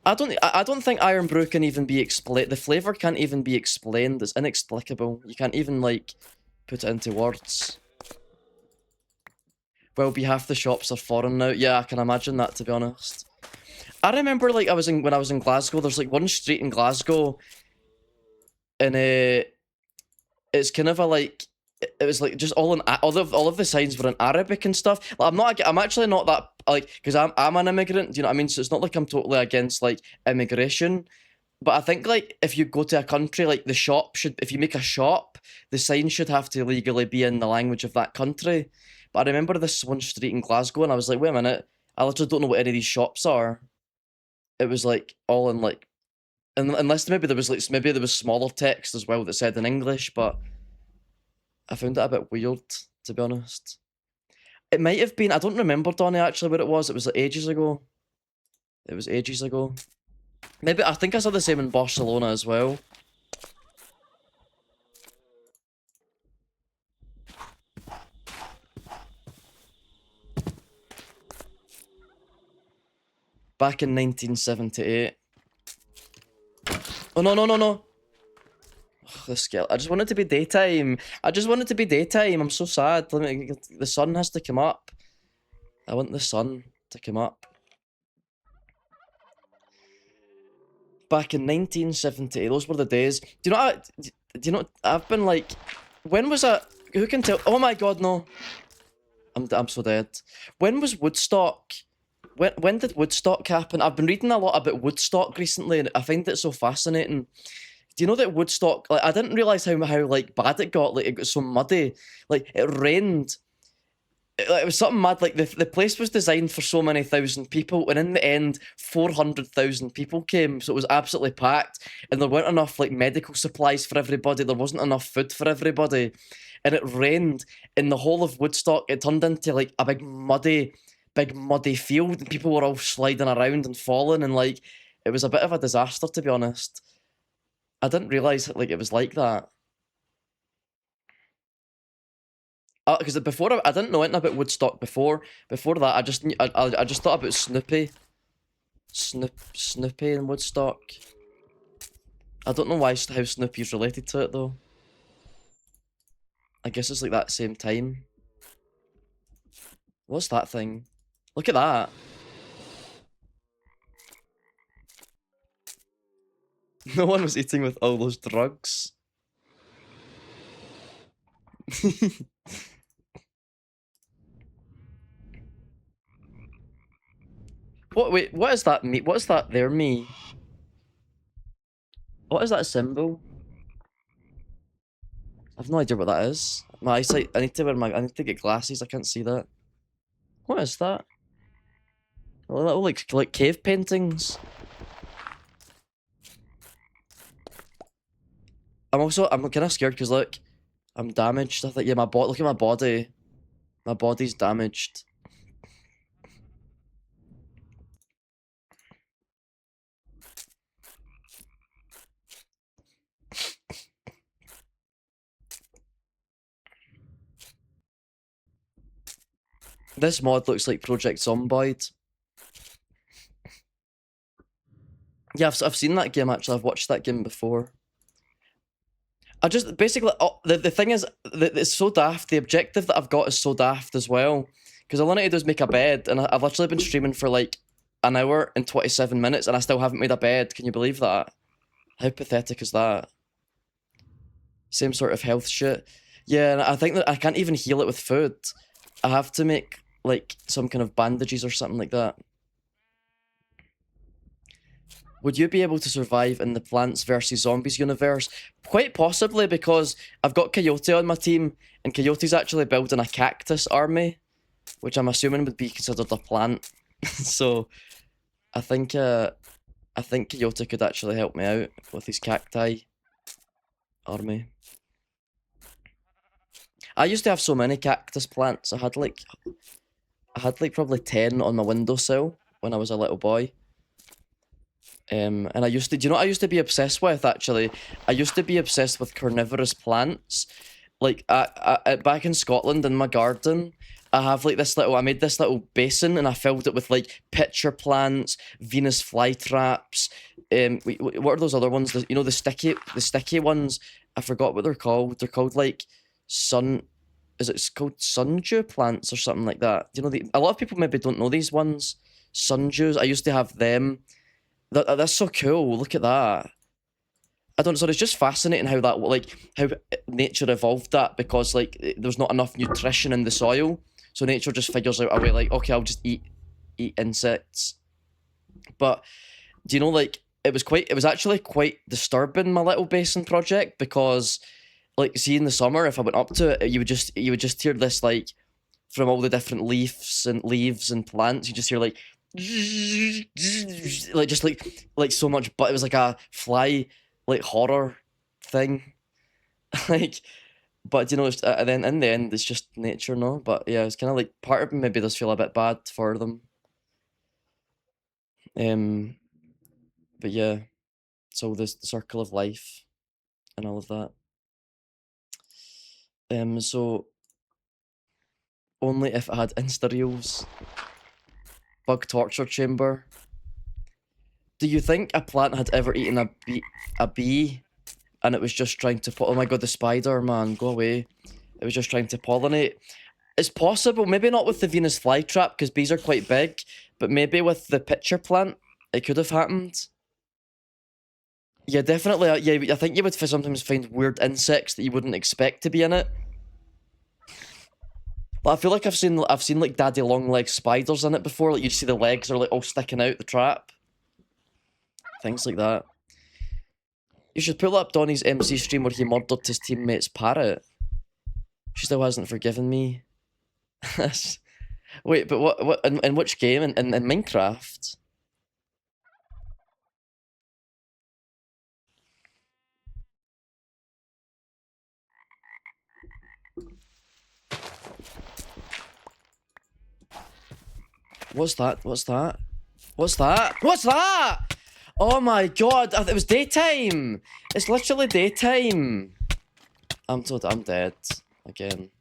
I don't think Iron Brew can even be explained. The flavor can't even be explained. It's inexplicable. You can't even like put it into words. Well, be half the shops are foreign now. Yeah, I can imagine that, to be honest. I remember like when I was in Glasgow, there's like one street in Glasgow, and it's kind of a like it was like just all of the signs were in Arabic and stuff. Like, I'm actually not that like because I'm an immigrant. Do you know what I mean? So it's not like I'm totally against like immigration. But I think like if you go to a country, like the shop should, if you make a shop, the sign should have to legally be in the language of that country. But I remember this one street in Glasgow, and I was like, wait a minute, I literally don't know what any of these shops are. It was like all in like, unless maybe there was smaller text as well that said in English, but I found it a bit weird, to be honest. It might have been, I don't remember, Donnie, actually, what it was. It was like ages ago. It was ages ago. Maybe, I think I saw the same in Barcelona as well. Back in 1978. Oh, no, no, no, no. Ugh, this skill. I just want it to be daytime. I just want it to be daytime. I'm so sad. The sun has to come up. I want the sun to come up. Back in 1978, those were the days. Do you know? Do you know? I've been like, when was that? Who can tell? Oh my God, no! I'm so dead. When was Woodstock? When did Woodstock happen? I've been reading a lot about Woodstock recently, and I find it so fascinating. Do you know that Woodstock? Like, I didn't realize how like bad it got. Like, it got so muddy. Like, it rained. It was something mad. Like, the place was designed for so many thousand people, and in the end, 400,000 people came. So it was absolutely packed, and there weren't enough like medical supplies for everybody. There wasn't enough food for everybody, and it rained. In the whole of Woodstock, it turned into like a big muddy field, and people were all sliding around and falling, and like it was a bit of a disaster, to be honest. I didn't realize like it was like that. Because before I didn't know anything about Woodstock before. Before that, I just I just thought about Snoopy. Snoopy and Woodstock. I don't know how Snoopy's related to it though. I guess it's like that same time. What's that thing? Look at that. No one was eating with all those drugs. Wait, what is that me? What is that there me? What is that symbol? I've no idea what that is. My eyesight, I need to get glasses, I can't see that. What is that? Little like cave paintings. I'm kind of scared because look, I'm damaged. I think, yeah, look at my body. My body's damaged. This mod looks like Project Zomboid. Yeah, I've seen that game actually. I've watched that game before. I just basically the thing is that it's so daft. The objective that I've got is so daft as well. Because all I need to do is make a bed, and I've literally been streaming for like an hour and 27 minutes, and I still haven't made a bed. Can you believe that? How pathetic is that? Same sort of health shit. Yeah, and I think that I can't even heal it with food. I have to make like some kind of bandages or something like that. Would you be able to survive in the Plants vs Zombies universe? Quite possibly, because I've got Coyote on my team, and Coyote's actually building a cactus army, which I'm assuming would be considered a plant. So I think Coyote could actually help me out with his cacti army. I used to have so many cactus plants. I had like probably 10 on my windowsill when I was a little boy. And I used to, do you know what I used to be obsessed with, actually? I used to be obsessed with carnivorous plants. Like, back in Scotland, in my garden, I made this little basin, and I filled it with, like, pitcher plants, Venus flytraps, what are those other ones? You know, the sticky ones? I forgot what they're called. They're called, like, it's called sundew plants or something like that. You know, a lot of people maybe don't know these ones. Sundews, I used to have them. That's so cool. Look at that. I don't know. So it's just fascinating how that, like, how nature evolved that, because like there's not enough nutrition in the soil, so nature just figures out a way. Like, okay, I'll just eat insects. But do you know, like, it was actually quite disturbing, my little basin project, because like, see, in the summer, if I went up to it, you would just hear this, like, from all the different leaves and plants, you just hear like just like so much, but it was like a fly like horror thing. Like, but you know, and then in the end it's just nature, no? But yeah, it's kind of like part of me maybe does feel a bit bad for them. But yeah, so the circle of life and all of that. So only if I had insta reels. Bug torture chamber. Do you think a plant had ever eaten a bee and it was just trying to oh my god, the spider, man, go away. It was just trying to pollinate. It's possible, maybe not with the Venus flytrap because bees are quite big, but maybe with the pitcher plant, it could have happened. Yeah, definitely. Yeah, I think you would sometimes find weird insects that you wouldn't expect to be in it. But I feel like I've seen like daddy long leg spiders in it before. Like you see the legs are like all sticking out the trap. Things like that. You should pull up Donnie's MC stream where he murdered his teammate's parrot. She still hasn't forgiven me. Wait, but what in which game? In Minecraft? What's that? What's that? What's that? What's that? Oh my god, it was daytime! It's literally daytime! I'm dead. Again.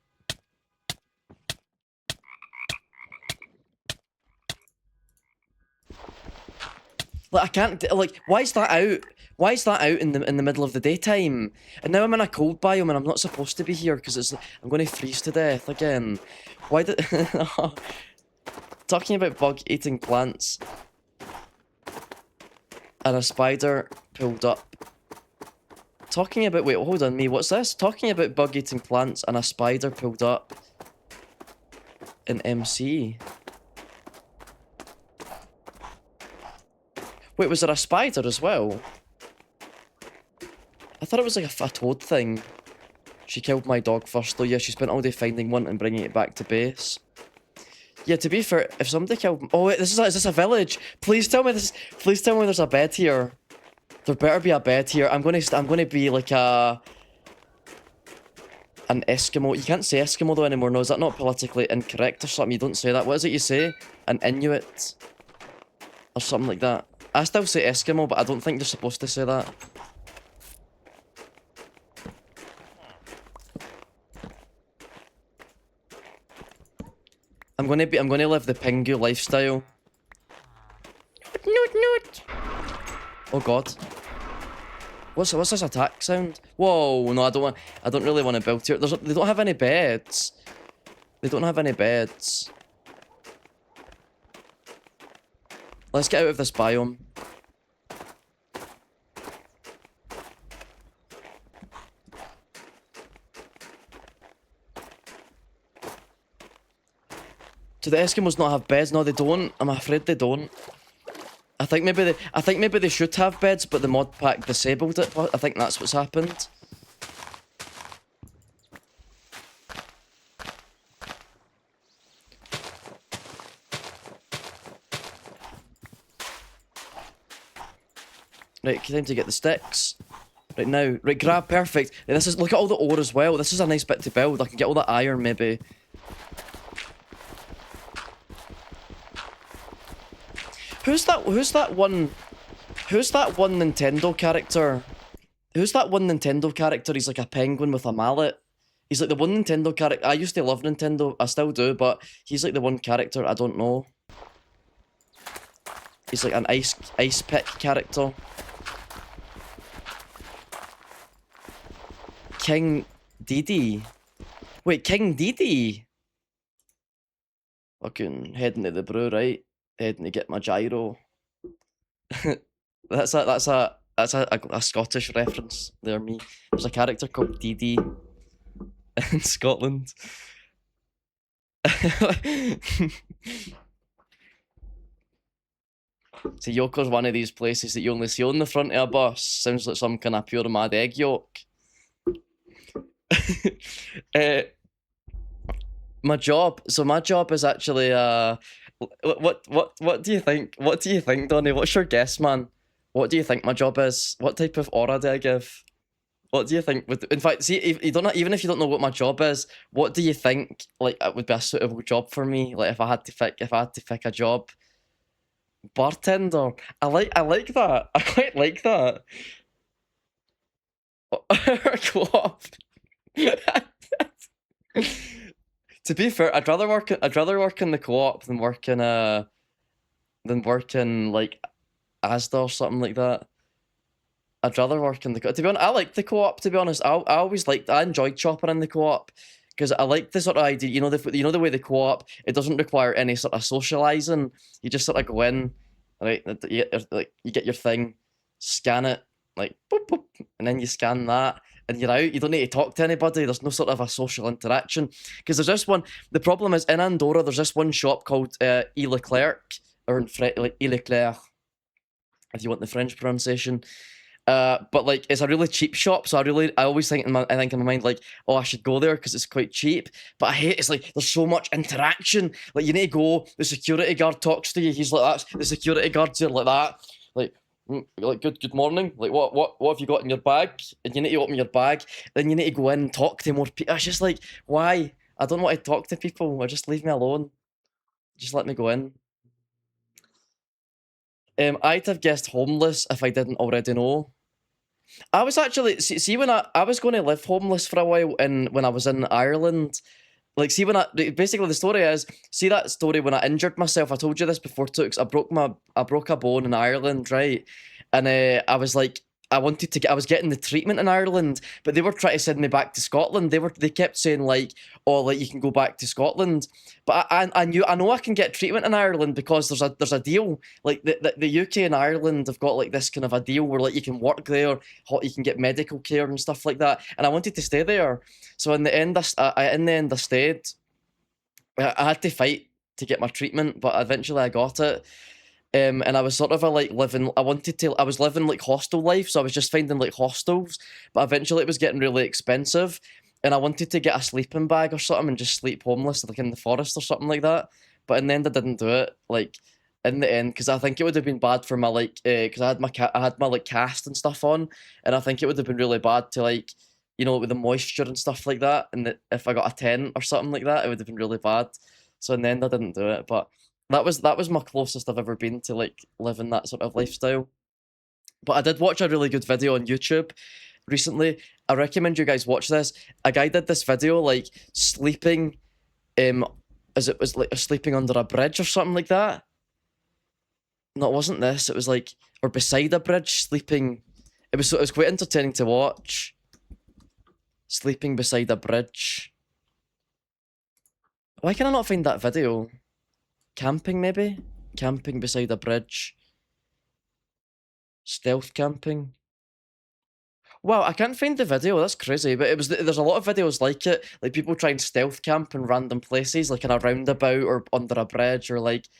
Like, I can't, like, why is that out? Why is that out in the middle of the daytime? And now I'm in a cold biome and I'm not supposed to be here because I'm going to freeze to death again. Why did... Talking about bug-eating plants. And a spider pulled up. Talking about... Wait, hold on, me. What's this? Talking about bug-eating plants and a spider pulled up. In MC. Wait, was there a spider as well? I thought it was like a toad thing. She killed my dog first though. Yeah, she spent all day finding one and bringing it back to base. Yeah, to be fair, if somebody killed... Oh wait, is this a village? Please tell me this... Please tell me there's a bed here. There better be a bed here. I'm gonna be like an Eskimo. You can't say Eskimo though anymore. No, is that not politically incorrect or something? You don't say that. What is it you say? An Inuit? Or something like that. I still say Eskimo, but I don't think you're supposed to say that. I'm gonna live the Pingu lifestyle. Noot. Oh god. What's this attack sound? Whoa, no, I don't really want to build here. They don't have any beds. They don't have any beds. Let's get out of this biome. Do the Eskimos not have beds? No, they don't. I'm afraid they don't. I think maybe they should have beds, but the mod pack disabled it. I think that's what's happened. Right, time to get the sticks. Right now. Right, grab, perfect. This is, look at all the ore as well. This is a nice bit to build. I can get all that iron maybe. Who's that one Nintendo character? Who's that one Nintendo character? He's like a penguin with a mallet. He's like the one Nintendo character. I used to love Nintendo. I still do, but he's like the one character I don't know. He's like an ice pick character. King Dedede. Wait, King Dedede? Fucking heading to the brew, right? Heading to get my gyro. that's a Scottish reference there, me. There's a character called Dedede in Scotland. See, Yoko's one of these places that you only see on the front of a bus. Sounds like some kind of pure mad egg yolk. My job is actually what do you think? What do you think, Donnie? What's your guess, man? What do you think my job is? What type of aura do I give? What do you think? In fact, see, even if you don't know what my job is, what do you think like it would be a suitable job for me? Like if I had to pick a job, bartender. I like that. I quite like that. Co-op. To be fair, I'd rather work in the co-op than work in like Asda or something like that. I'd rather work in the to be honest. I like the co-op. To be honest, I always liked. I enjoyed chopping in the co-op because I like the sort of idea. You know the way the co-op, it doesn't require any sort of socializing. You just sort of go in, right? You get your thing, scan it, like boop boop, and then you scan that, and you're out. You don't need to talk to anybody. There's no sort of a social interaction because there's this one. The problem is in Andorra, there's this one shop called Leclerc or like Leclerc, if you want the French pronunciation. But like it's a really cheap shop, so I always think in my mind like, oh, I should go there because it's quite cheap. But I hate it's like there's so much interaction. Like you need to go, the security guard talks to you, he's like that. The security guard's here like that, like good morning. Like what have you got in your bag? And you need to open your bag. Then you need to go in and talk to more people. It's just like why? I don't want to talk to people. Or just leave me alone. Just let me go in. I'd have guessed homeless if I didn't already know. I was actually see when I was going to live homeless for a while when I was in Ireland. Like see when basically the story is, see that story when I injured myself, I told you this before too, 'cause I broke a bone in Ireland, right? And I was like I was getting the treatment in Ireland, but they were trying to send me back to Scotland. They kept saying like, oh, like you can go back to Scotland, but I know I can get treatment in Ireland because there's a deal. Like the UK and Ireland have got like this kind of a deal where like you can work there, you can get medical care and stuff like that. And I wanted to stay there, so in the end I stayed. I had to fight to get my treatment, but eventually I got it. And I was sort of I was living like hostel life, so I was just finding like hostels, but eventually it was getting really expensive, and I wanted to get a sleeping bag or something and just sleep homeless like in the forest or something like that. But in the end I didn't do it, like in the end, because I think it would have been bad for my like because I had my like cast and stuff on, and I think it would have been really bad to like, you know, with the moisture and stuff like that, and if I got a tent or something like that, it would have been really bad. So in the end I didn't do it, but that was my closest I've ever been to like living that sort of lifestyle. But I did watch a really good video on YouTube recently. I recommend you guys watch this. A guy did this video like sleeping, as it was like sleeping under a bridge or something like that. No, it wasn't this. It was like, or beside a bridge, sleeping. It was quite entertaining to watch. Sleeping beside a bridge. Why can I not find that video? Camping, maybe? Camping beside a bridge. Stealth camping. Wow, I can't find the video. That's crazy. But there's a lot of videos like it. Like people try and stealth camp in random places, like in a roundabout or under a bridge or like,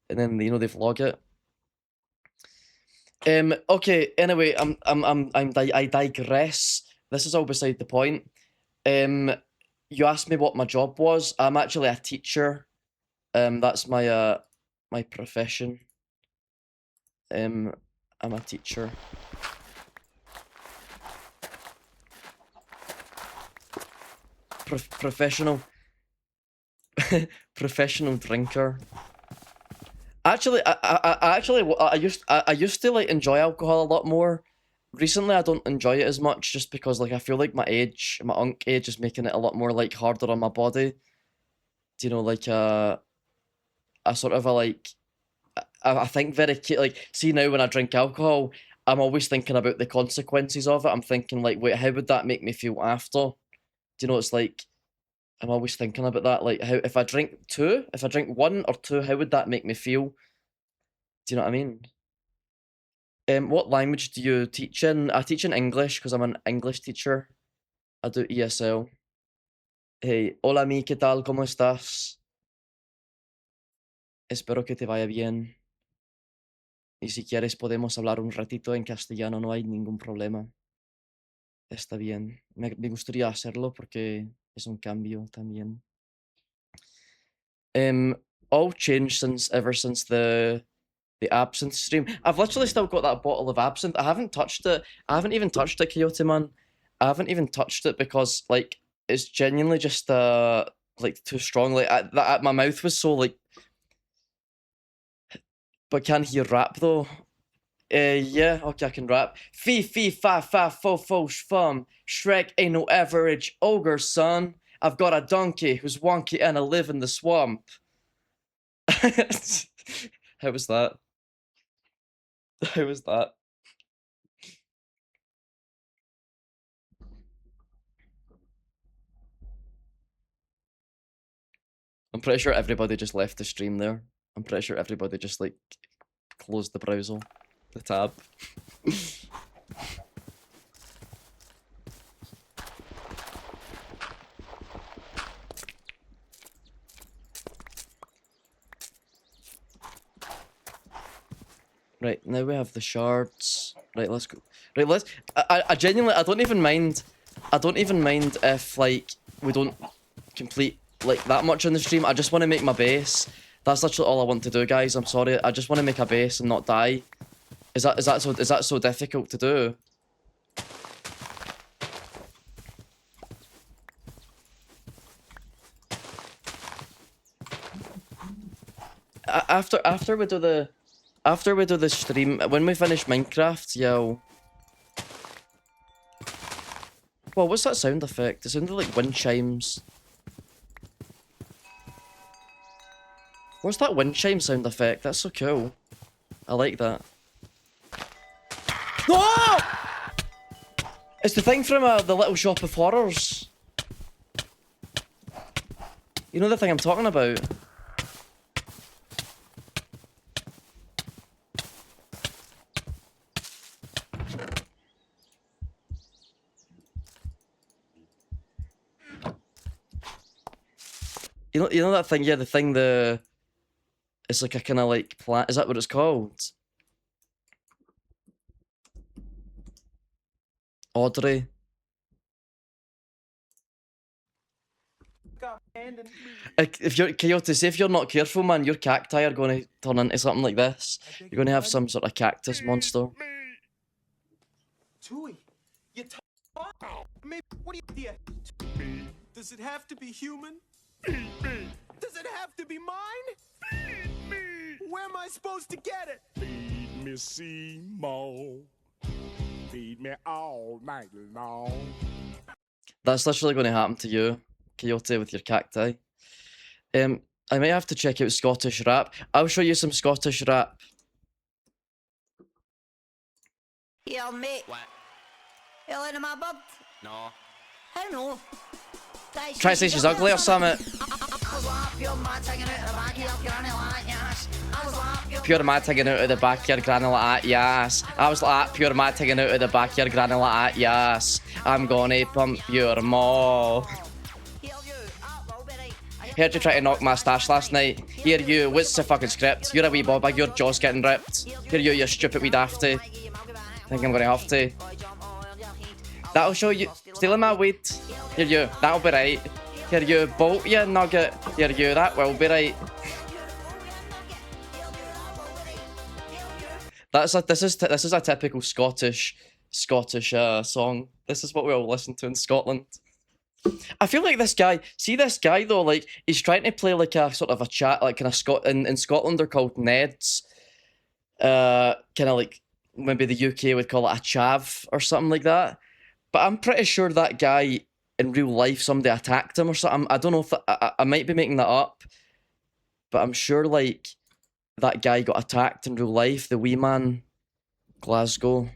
and then you know they vlog it. Okay. Anyway, I digress. This is all beside the point. You asked me what my job was. I'm actually a teacher. That's my my profession. I'm a teacher. Professional professional drinker. Actually, I used to like enjoy alcohol a lot more. Recently, I don't enjoy it as much just because like I feel like my unk age is making it a lot more like harder on my body. Do you know, like I sort of like I think very like see now when I drink alcohol, I'm always thinking about the consequences of it. I'm thinking like, wait, how would that make me feel after? Do you know, it's like I'm always thinking about that. Like how if I drink one or two, how would that make me feel? Do you know what I mean? What language do you teach in? I teach in English because I'm an English teacher. I do ESL. Hey, hola mi, ¿qué tal? ¿Cómo estás? Espero que te vaya bien. Y si quieres podemos hablar un ratito en castellano, no hay ningún problema. Está bien. Me gustaría hacerlo porque es un cambio también. All changed ever since the absinthe stream. I've literally still got that bottle of absinthe. I haven't touched it. I haven't even touched it, Coyote Man. I haven't even touched it because like it's genuinely just like too strong. Like my mouth was so like. But can he rap though? Yeah, okay, I can rap. Fee, fee, fa, fa, fo, fo, shfum. Shrek ain't no average ogre, son. I've got a donkey who's wonky and I live in the swamp. How was that? How was that? I'm pretty sure everybody just left the stream there. I'm pretty sure everybody just like closed the browser, the tab. Right, now we have the shards. Right, let's go. Right, let's. I genuinely, I don't even mind. I don't even mind if like we don't complete like that much on the stream. I just want to make my base. That's literally all I want to do, guys. I'm sorry. I just want to make a base and not die. Is that so difficult to do? After we do the stream, when we finish Minecraft, yo. Well, what's that sound effect? It sounded like wind chimes. What's that wind chime sound effect? That's so cool. I like that. No! It's the thing from the Little Shop of Horrors. You know the thing I'm talking about? You know that thing? Yeah, the thing. It's like a kind of like plant. Is that what it's called? Audrey. If you're Coyote, say if you're not careful, man, your cacti are going to turn into something like this. You're going to have some sort of cactus monster. Tui, you maybe what do you Does it have to be human? Does it have to be mine? Where am I supposed to get it? Feed me, Seymour. Feed me all night long. That's literally going to happen to you, Coyote, with your cacti. I might have to check out Scottish rap. I'll show you some Scottish rap. Here, mate. What? You looking at my bird? No. How no? Try to say she's ugly or something. Pure mad taking out of the backyard granny like that, yes. I was like, pure mad taking out of the backyard granny like that, yes. I'm gonna pump your maw. Heard you try to knock my stash last night. Here you, what's the fucking script? You're a wee bobber, your jaw's getting ripped. Here you stupid wee dafty. Think I'm gonna have to. That'll show you. Stealing my weed. Here you, that'll be right. Here you, bolt you nugget. Here you, that will be right. This is a typical Scottish song. This is what we all listen to in Scotland. I feel like this guy, though, like he's trying to play like a sort of a chat, like kind of in Scotland they're called Neds. Kind of like maybe the UK would call it a chav or something like that. But I'm pretty sure that guy in real life somebody attacked him or something. I don't know if I might be making that up, but I'm sure like that guy got attacked in real life. The wee man, Glasgow,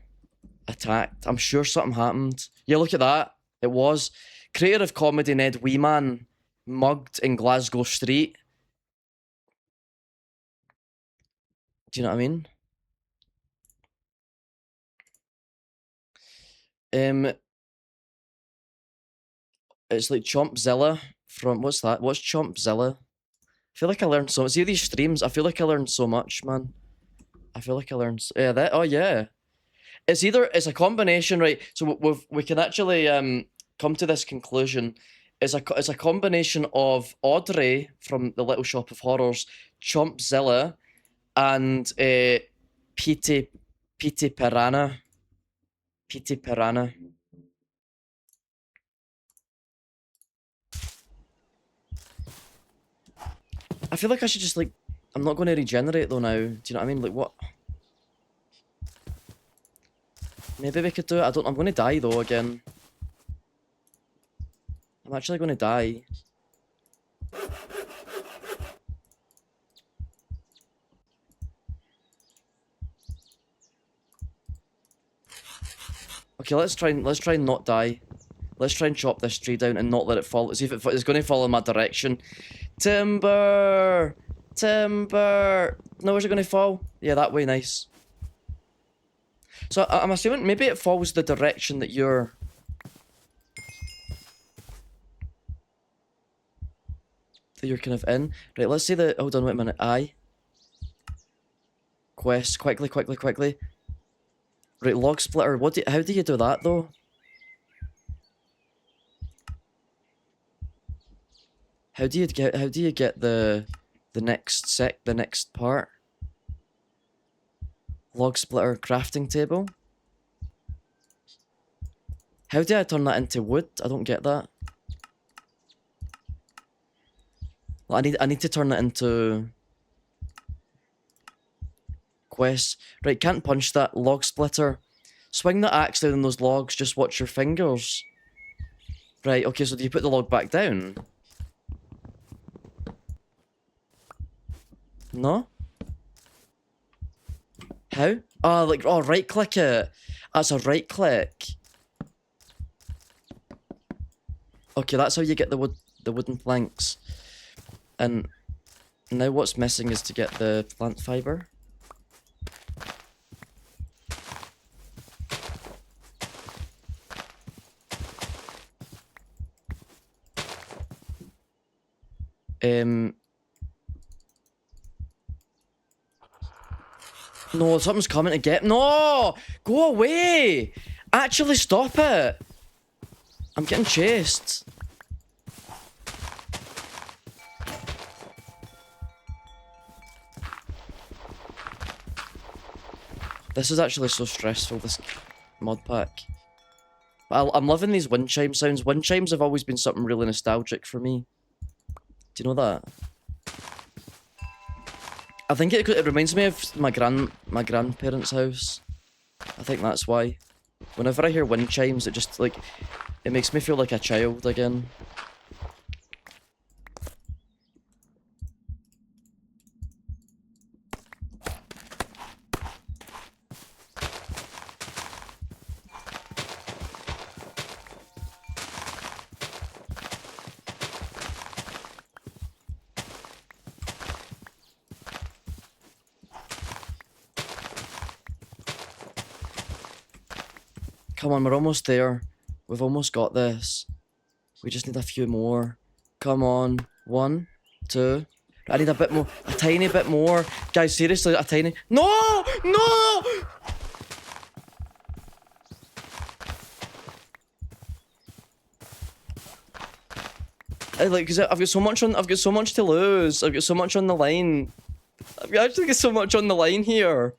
attacked. I'm sure something happened. Yeah, look at that. It was. Creator of comedy Ned Weeman mugged in Glasgow street. Do you know what I mean? It's like Chompzilla from what's that? What's Chompzilla? I feel like I learned so much. See these streams, I feel like I learned so much, man. I feel like I learned that. Oh yeah. It's a combination, right? So we can actually come to this conclusion. It's a combination of Audrey from the Little Shop of Horrors, Chompzilla, and Petey Piranha. Petey Piranha. I feel like I should just like. I'm not going to regenerate though now. Do you know what I mean? Like what? Maybe we could do it. I'm going to die though again. I'm actually going to die. Okay, let's try and not die. Let's try and chop this tree down and not let it fall. See if it's going to fall in my direction. Timber! Timber! No, where's it going to fall? Yeah, that way, nice. So I'm assuming maybe it falls the direction that you're... that you're kind of in. Right, let's see the... Hold on, wait a minute. Aye. Quest. Quickly, quickly, quickly. Right, log splitter. How do you do that, though? How do you get the next part? Log splitter crafting table. How do I turn that into wood? I don't get that. Well, I need to turn it into quests. Right, can't punch that. Log splitter. Swing the axe down on those logs, just watch your fingers. Right, okay, so do you put the log back down? No? How? Oh, like, oh, right click it. That's a right click. Okay, that's how you get the wooden planks. And now what's missing is to get the plant fiber. No, something's coming to get... No! Go away! Actually, stop it! I'm getting chased. This is actually so stressful, this mod pack. But I'm loving these wind chime sounds. Wind chimes have always been something really nostalgic for me. Do you know that? I think it reminds me of my grandparents' house. I think that's why. Whenever I hear wind chimes, it just like it makes me feel like a child again. Come on, we're almost there. We've almost got this. We just need a few more. Come on. 1, 2. I need a bit more. A tiny bit more. Guys, seriously, a tiny... No! No! Like, cause I've got so much to lose. I've got so much on the line. I've actually got so much on the line here.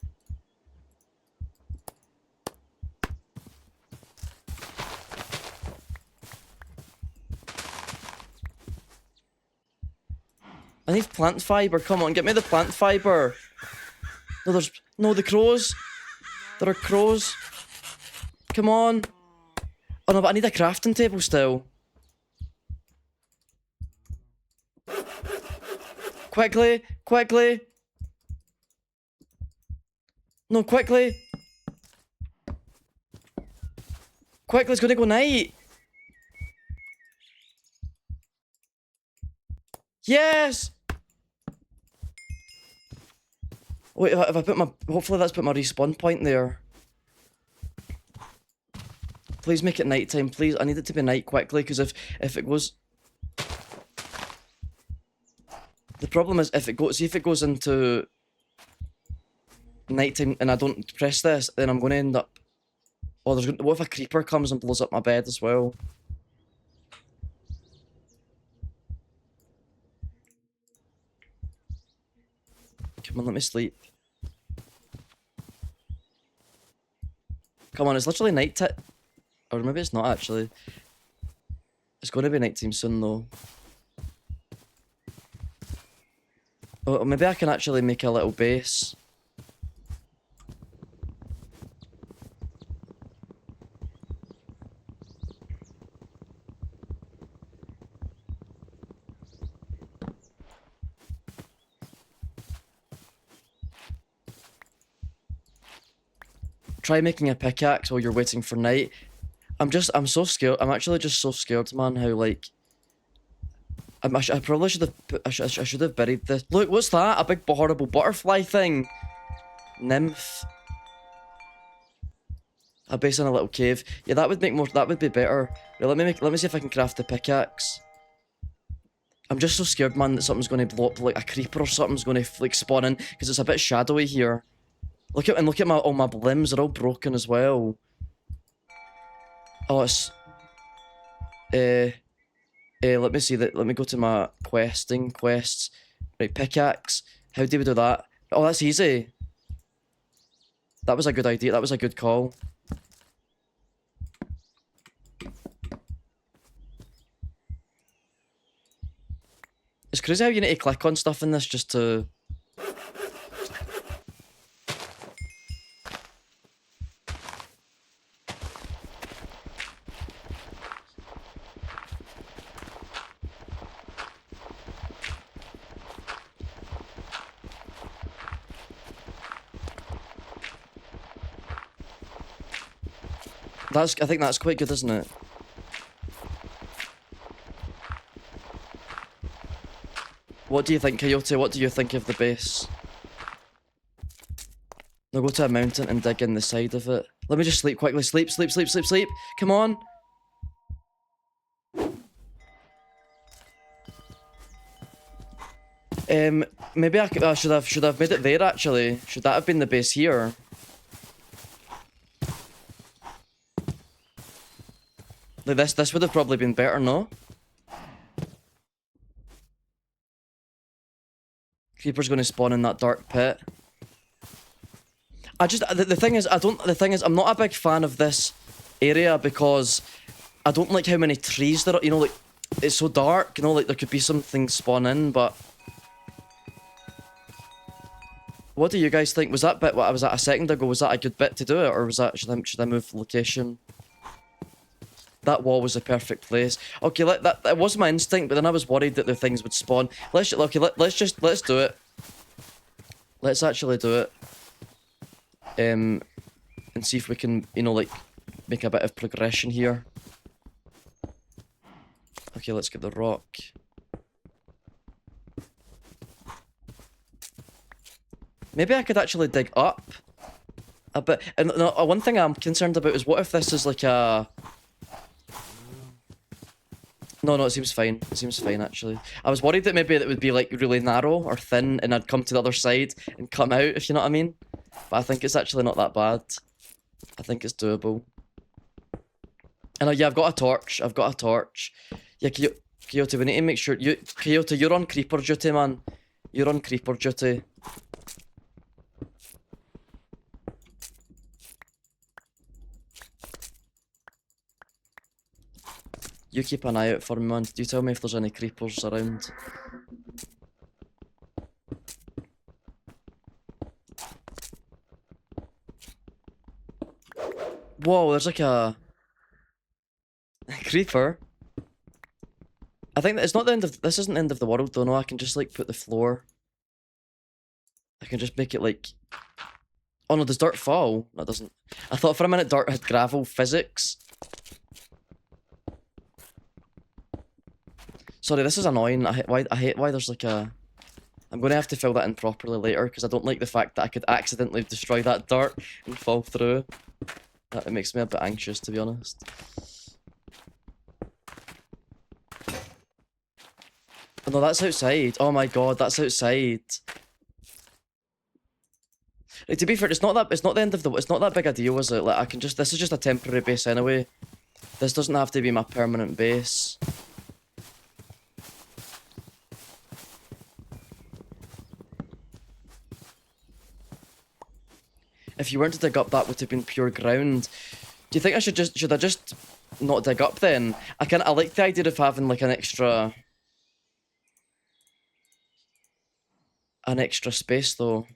I need plant fiber. Come on, get me the plant fiber. No, the crows. There are crows. Come on. Oh no, but I need a crafting table still. Quickly, quickly. No, quickly. Quickly, it's gonna go night. Yes! Wait, if I put my... Hopefully that's put my respawn point there. Please make it nighttime, please. I need it to be night quickly, because if it goes... The problem is, if it goes into nighttime and I don't press this, then I'm going to end up... Oh, what if a creeper comes and blows up my bed as well? Come on, let me sleep. Come on, it's literally night time. Or maybe it's not actually. It's going to be night time soon though. Oh, maybe I can actually make a little base. Try making a pickaxe while you're waiting for night. I'm so scared. I'm actually just so scared, man, how, like... I probably should have... I should have buried this. Look, what's that? A big horrible butterfly thing. Nymph. A base in a little cave. Yeah, that would make more... That would be better. Right, let me see if I can craft the pickaxe. I'm just so scared, man, that something's going to blow up, like a creeper or something's going to, like, spawn in, because it's a bit shadowy here. Look at all my limbs, they're all broken as well. Oh, it's... let me see that. Let me go to my quests. Right, pickaxe. How do we do that? Oh, that's easy. That was a good idea. That was a good call. It's crazy how you need to click on stuff in this just to... I think that's quite good, isn't it? What do you think, Coyote? What do you think of the base? Now go to a mountain and dig in the side of it. Let me just sleep quickly. Sleep. Come on. Maybe I should have made it there, actually. Should that have been the base here? Like this would have probably been better, no? Creeper's gonna spawn in that dark pit. The thing is, I'm not a big fan of this area because I don't like how many trees there are, you know, like, it's so dark, you know, like, there could be something spawn in, but... What do you guys think? Was that bit, what was that a second ago, was that a good bit to do it, or was that, should I move location? That wall was the perfect place. Okay, that was my instinct, but then I was worried that the things would spawn. Let's do it. Let's actually do it. And see if we can, you know, like, make a bit of progression here. Okay, let's get the rock. Maybe I could actually dig up a bit. And one thing I'm concerned about is what if this is like a... No, it seems fine. It seems fine, actually. I was worried that maybe it would be, like, really narrow or thin, and I'd come to the other side and come out, if you know what I mean. But I think it's actually not that bad. I think it's doable. And yeah, I've got a torch. Yeah, Coyote, we need to make sure... Coyote, you're on creeper duty, man. You're on creeper duty. You keep an eye out for me, man. Do you tell me if there's any creepers around? Whoa, there's like a creeper. I think that it's not the end of... This isn't the end of the world, though. No, I can just, like, put the floor. I can just make it, like... Oh, no, does dirt fall? No, it doesn't. I thought for a minute dirt had gravel physics. Sorry, this is annoying. I hate why there's like a... I'm going to have to fill that in properly later, because I don't like the fact that I could accidentally destroy that dirt and fall through. It makes me a bit anxious, to be honest. Oh, no, that's outside. Oh my god, that's outside. Like, to be fair, it's not the end of the... It's not that big a deal, is it? Like, I can just... This is just a temporary base anyway. This doesn't have to be my permanent base. If you weren't to dig up, that would have been pure ground. Do you think I should I just not dig up then? I like the idea of having like an extra space though.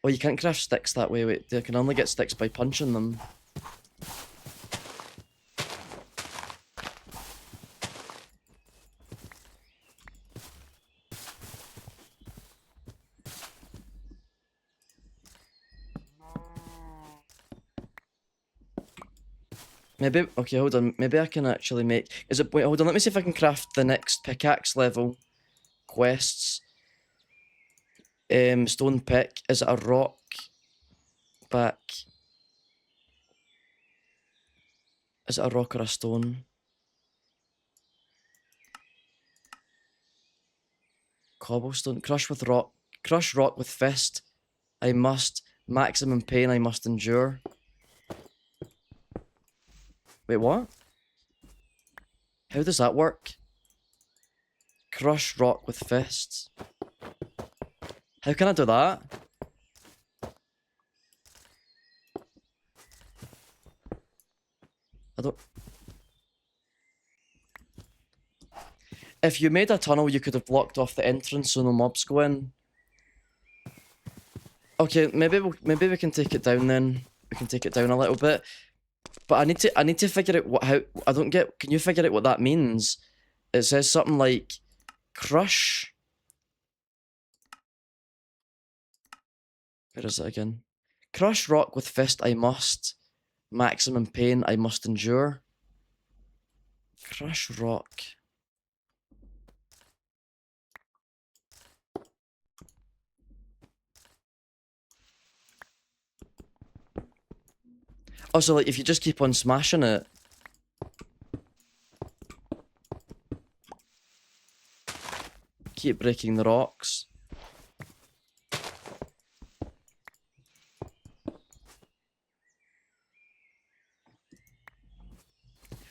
Oh, you can't craft sticks that way. Wait, you can only get sticks by punching them. Maybe, okay, hold on. Maybe I can actually make... Is it... Wait, hold on. Let me see if I can craft the next pickaxe level. Quests. Stone pick. Is it a rock? Back. Is it a rock or a stone? Cobblestone. Crush with rock. Crush rock with fist. I must. Maximum pain I must endure. Wait, what? How does that work? Crush rock with fists. How can I do that? I don't... If you made a tunnel, you could have blocked off the entrance so no mobs go in. Okay, maybe we can take it down then. We can take it down a little bit. But I need to figure out how I don't get. Can you figure out what that means? It says something like crush. Where is it again? Crush rock with fist I must. Maximum pain I must endure. Crush rock. Also, like, if you just keep on smashing it. Keep breaking the rocks.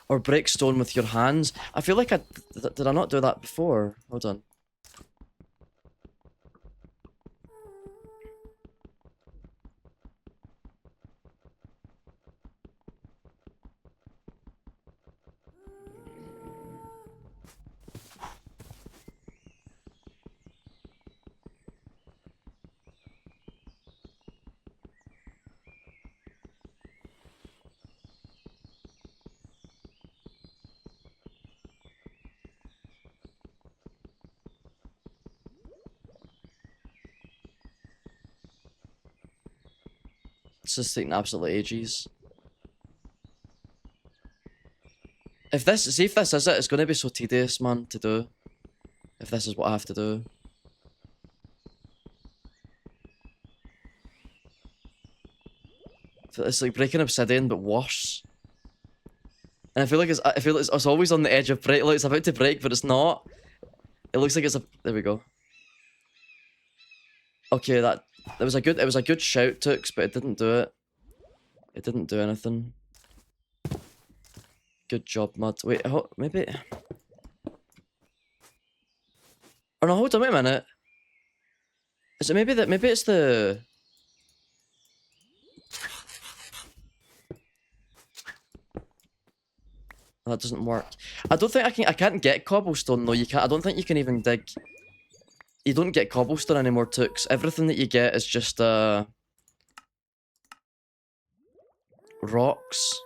Or break stone with your hands. I feel like did I not do that before? Hold on. It's just taking absolute ages. See if this is it, it's gonna be so tedious, man, to do. If this is what I have to do. It's like breaking obsidian, but worse. And I feel like it's always on the edge of break. Like it's about to break, but it's not. It looks like it's a. There we go. Okay, it was a good shout, Tux, but it didn't do it. It didn't do anything. Good job, Mud. Wait, maybe. Oh no, hold on, wait a minute. Is it maybe that? Maybe it's the. That doesn't work. I don't think I can't get cobblestone though. You can't. I don't think you can even dig. You don't get cobblestone anymore, Tux. Everything that you get is just rocks.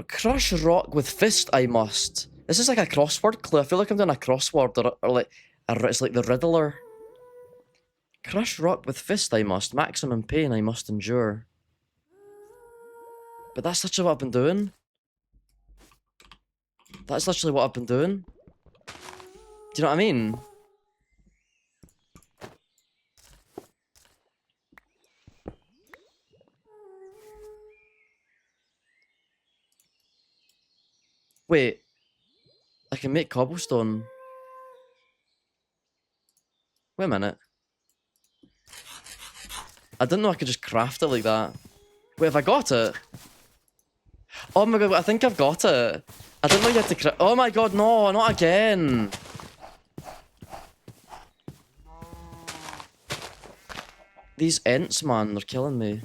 Crush rock with fist I must. This is like a crossword clue. I feel like I'm doing a crossword or like it's like the Riddler. Crush rock with fist I must. Maximum pain I must endure. But that's literally what I've been doing. That's literally what I've been doing. Do you know what I mean? Wait. I can make cobblestone. Wait a minute. I didn't know I could just craft it like that. Wait, have I got it? Oh my god, I think I've got it. I didn't know you had to craft. Oh my god, no, not again. These ents, man, they're killing me.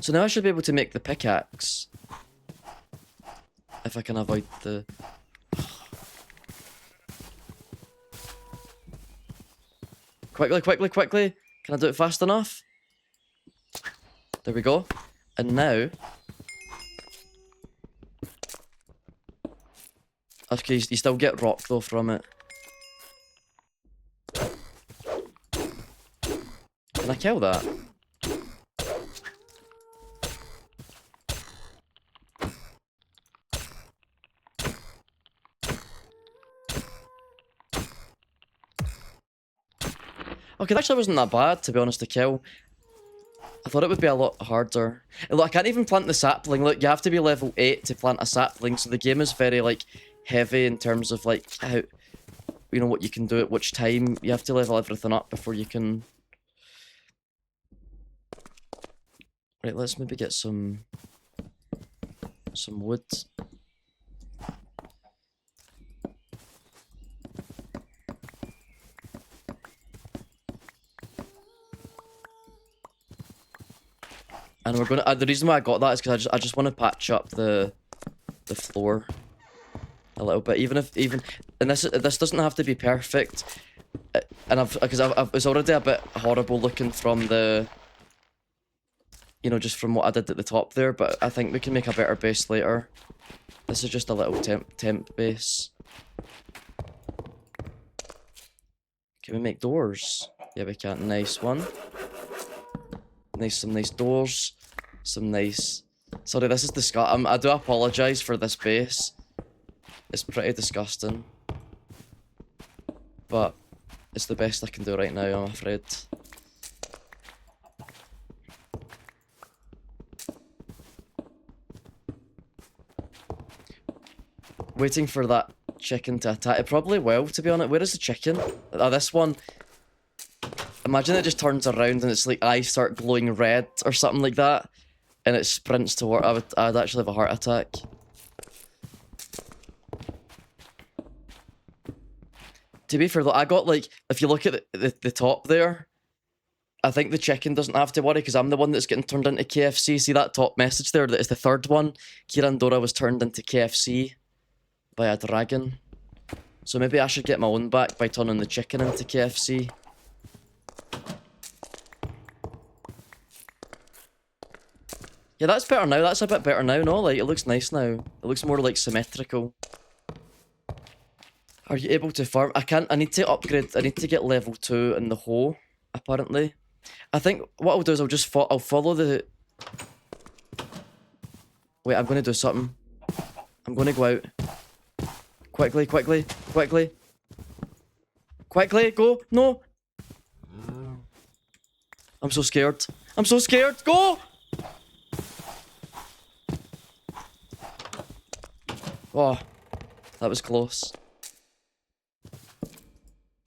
So now I should be able to make the pickaxe. If I can avoid the... Quickly, quickly, quickly. Can I do it fast enough? There we go. And now... Okay, you still get rock though from it. kill that? Okay, that actually wasn't that bad, to be honest, to kill. I thought it would be a lot harder. And look, I can't even plant the sapling. Look, you have to be level 8 to plant a sapling, so the game is very, like, heavy in terms of, like, how... You know, what you can do at which time. You have to level everything up before you can... Right, let's maybe get some wood. And we're gonna. The reason why I got that is because I just want to patch up the floor a little bit, even and this doesn't have to be perfect. And it's already a bit horrible looking from the, you know, just from what I did at the top there. But I think we can make a better base later. This is just a little temp base. Can we make doors? Yeah, we can. Nice one. Some nice doors. Some nice... Sorry, this is disgusting. I do apologise for this base. It's pretty disgusting. But it's the best I can do right now, I'm afraid. Waiting for that chicken to attack. It probably will, to be honest. Where is the chicken? Oh, this one. Imagine it just turns around and its like eyes start glowing red or something like that, and it sprints toward. I'd actually have a heart attack. To be fair though, I got like, if you look at the top there, I think the chicken doesn't have to worry because I'm the one that's getting turned into KFC. See that top message there? That is the third one. Kirandora was turned into KFC by a dragon. So maybe I should get my own back by turning the chicken into KFC. Yeah, that's better now. That's a bit better now, no? Like, it looks nice now. It looks more, like, symmetrical. Are you able to farm? I can't. I need to upgrade. I need to get level 2 in the hoe, apparently. I think what I'll do is I'll follow the... Wait, I'm going to do something. I'm going to go out. Quickly, quickly, quickly. Quickly, go! No! I'm so scared. I'm so scared! Go! Oh, that was close.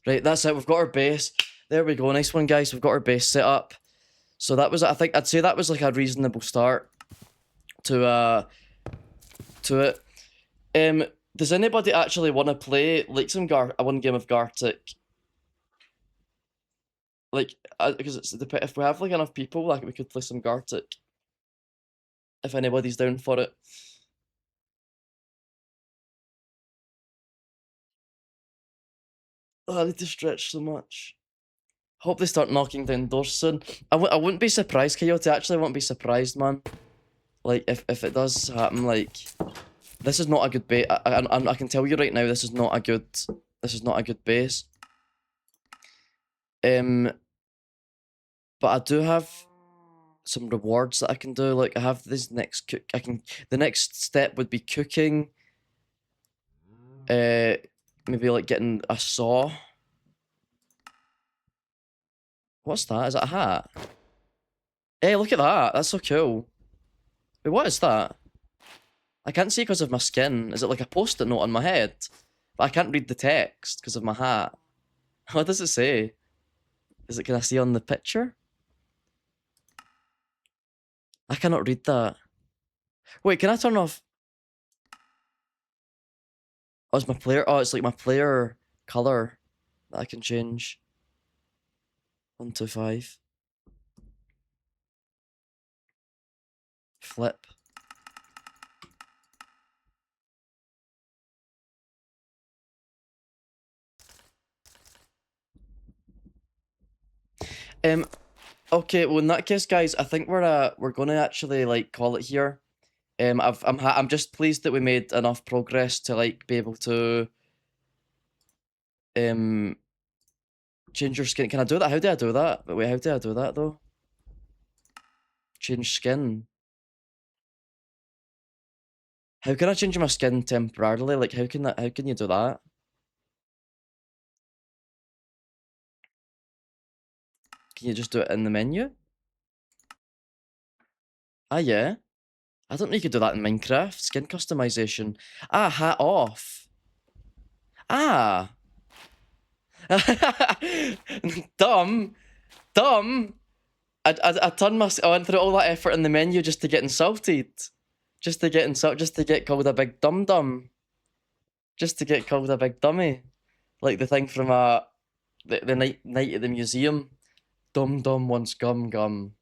Right, that's it. We've got our base. There we go. Nice one, guys. We've got our base set up. So that was, I think, I'd say that was like a reasonable start to it. Does anybody actually want to play like one game of Gartic? Like, because if we have like enough people, like we could play some Gartic. If anybody's down for it. Oh, I need to stretch so much. Hope they start knocking down doors soon. I wouldn't be surprised, Coyote. Actually, I wouldn't be surprised, man. Like, if it does happen, like... This is not a good base. I can tell you right now, this is not a good... This is not a good base. But I do have some rewards that I can do. Like, I have this next cook... The next step would be cooking. Maybe, like, getting a saw. What's that? Is that a hat? Hey, look at that. That's so cool. Wait, what is that? I can't see because of my skin. Is it like a post-it note on my head? But I can't read the text because of my hat. What does it say? Can I see on the picture? I cannot read that. Wait, can I turn off? Oh, it's my player. Oh, it's like my player color that I can change. 1, 2, 5. Flip. Okay, well in that case, guys, I think we're gonna actually like call it here. I'm just pleased that we made enough progress to like be able to Change your skin. Can I do that? How do I do that? But wait, how do I do that though? Change skin. How can I change my skin temporarily? Like, how can you do that? Can you just do it in the menu? Ah, yeah. I don't know you could do that in Minecraft. Skin customization. Ah, hat off. Ah. Dumb. I went through all that effort in the menu just to get insulted. Just to get called a big dum-dum. Just to get called a big dummy. Like the thing from the night at the museum. Dum-dum wants gum-gum.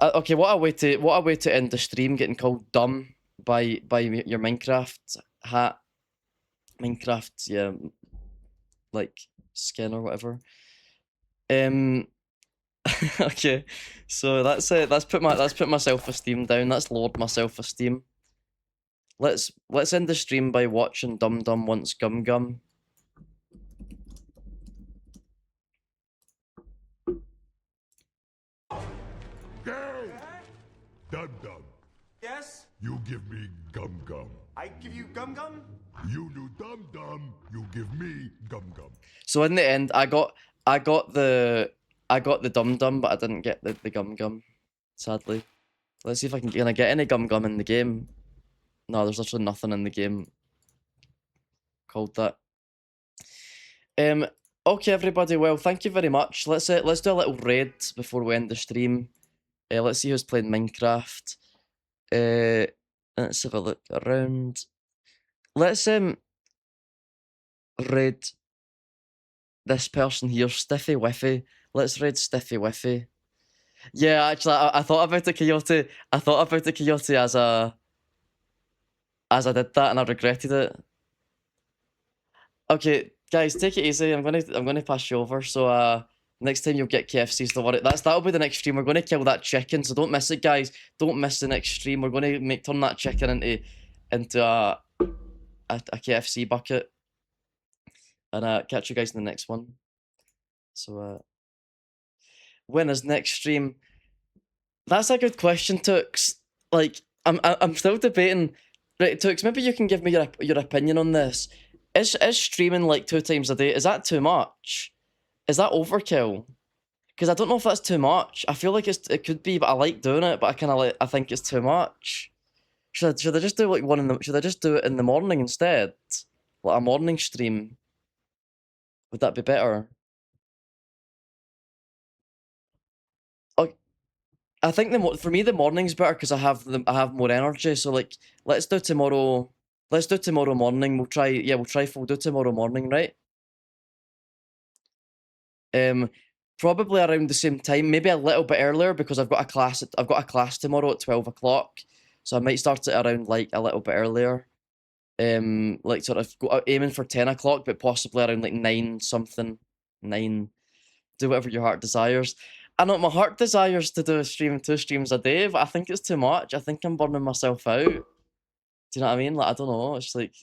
Okay, what a way to end the stream, getting called dumb by your Minecraft hat. Minecraft, yeah, like skin or whatever. Okay, so that's it. Let's put my self-esteem down. That's lowered my self-esteem. Let's end the stream by watching Dum Dum Wants Gum Gum. Dum Dum, Yes? you give me gum gum. I give you gum gum? You do Dum Dum, you give me gum gum. So in the end, I got the Dum Dum, but I didn't get the Gum Gum, sadly. Let's see if can I get any Gum Gum in the game. No, there's literally nothing in the game called that. Okay, everybody. Well, thank you very much. Let's do a little raid before we end the stream. Let's see who's playing Minecraft. Let's have a look around. Let's raid this person here, Stiffy Wiffy. Let's raid Stiffy Wiffy. Yeah, actually, I thought about it, Coyote. I thought about it, Coyote, as I did that, and I regretted it. Okay, guys, take it easy. I'm gonna pass you over. So next time you'll get KFCs. Don't worry. That'll be the next stream. We're gonna kill that chicken, so don't miss it, guys. Don't miss the next stream. We're gonna turn that chicken into a KFC bucket. And catch you guys in the next one. So when is next stream? That's a good question, Tux. Like, I'm still debating. Right, Tux, maybe you can give me your opinion on this. Is streaming like 2 times a day, is that too much? Is that overkill? Because I don't know if that's too much. I feel like it could be, but I like doing it, but I think it's too much. Should I just do like should I just do it in the morning instead? Like a morning stream? Would that be better? I think for me the morning's better because I have more energy. So like, let's do tomorrow. Let's do tomorrow morning. We'll do tomorrow morning, right? Probably around the same time, maybe a little bit earlier because I've got a class tomorrow at 12 o'clock. So I might start it around like a little bit earlier. Like sort of aiming for 10 o'clock, but possibly around like 9 something. 9. Do whatever your heart desires. I know my heart desires to do 2 streams a day, but I think it's too much. I think I'm burning myself out. Do you know what I mean? Like, I don't know. It's like,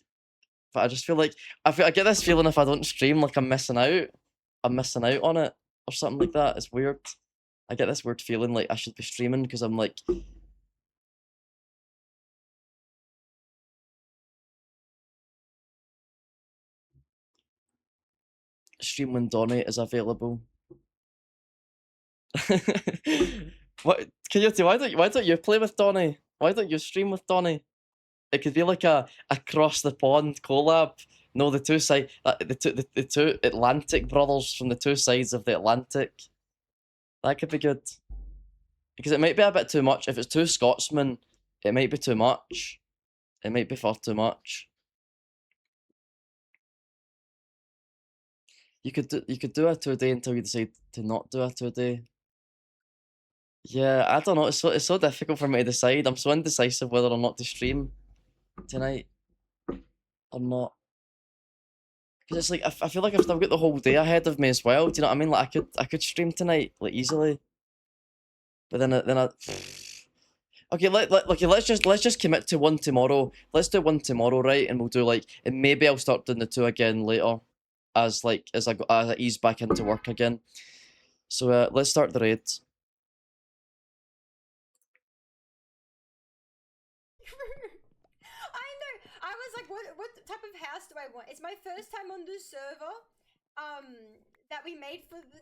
but I just feel like I get this feeling if I don't stream, like I'm missing out. I'm missing out on it or something like that. It's weird. I get this weird feeling like I should be streaming because I'm like. Stream when Donny is available. What, Coyote? Why don't you play with Donny? Why don't you stream with Donny? It could be like a across the pond collab. No, the two Atlantic brothers from the 2 sides of the Atlantic. That could be good. Because it might be a bit too much. If it's 2 Scotsmen, it might be too much. It might be far too much. You could do a 2-day until you decide to not do a 2-day. Yeah, I don't know. It's so difficult for me to decide. I'm so indecisive whether or not to stream tonight or not. Because it's like I feel like I've still got the whole day ahead of me as well. Do you know what I mean? Like I could stream tonight like easily. But then I okay, let's just commit to 1 tomorrow. Let's do 1 tomorrow, right? And we'll do like, and maybe I'll start doing the 2 again later. as I ease back into work again. So let's start the raid. I know. I was like, what type of house do I want? It's my first time on this server that we made for the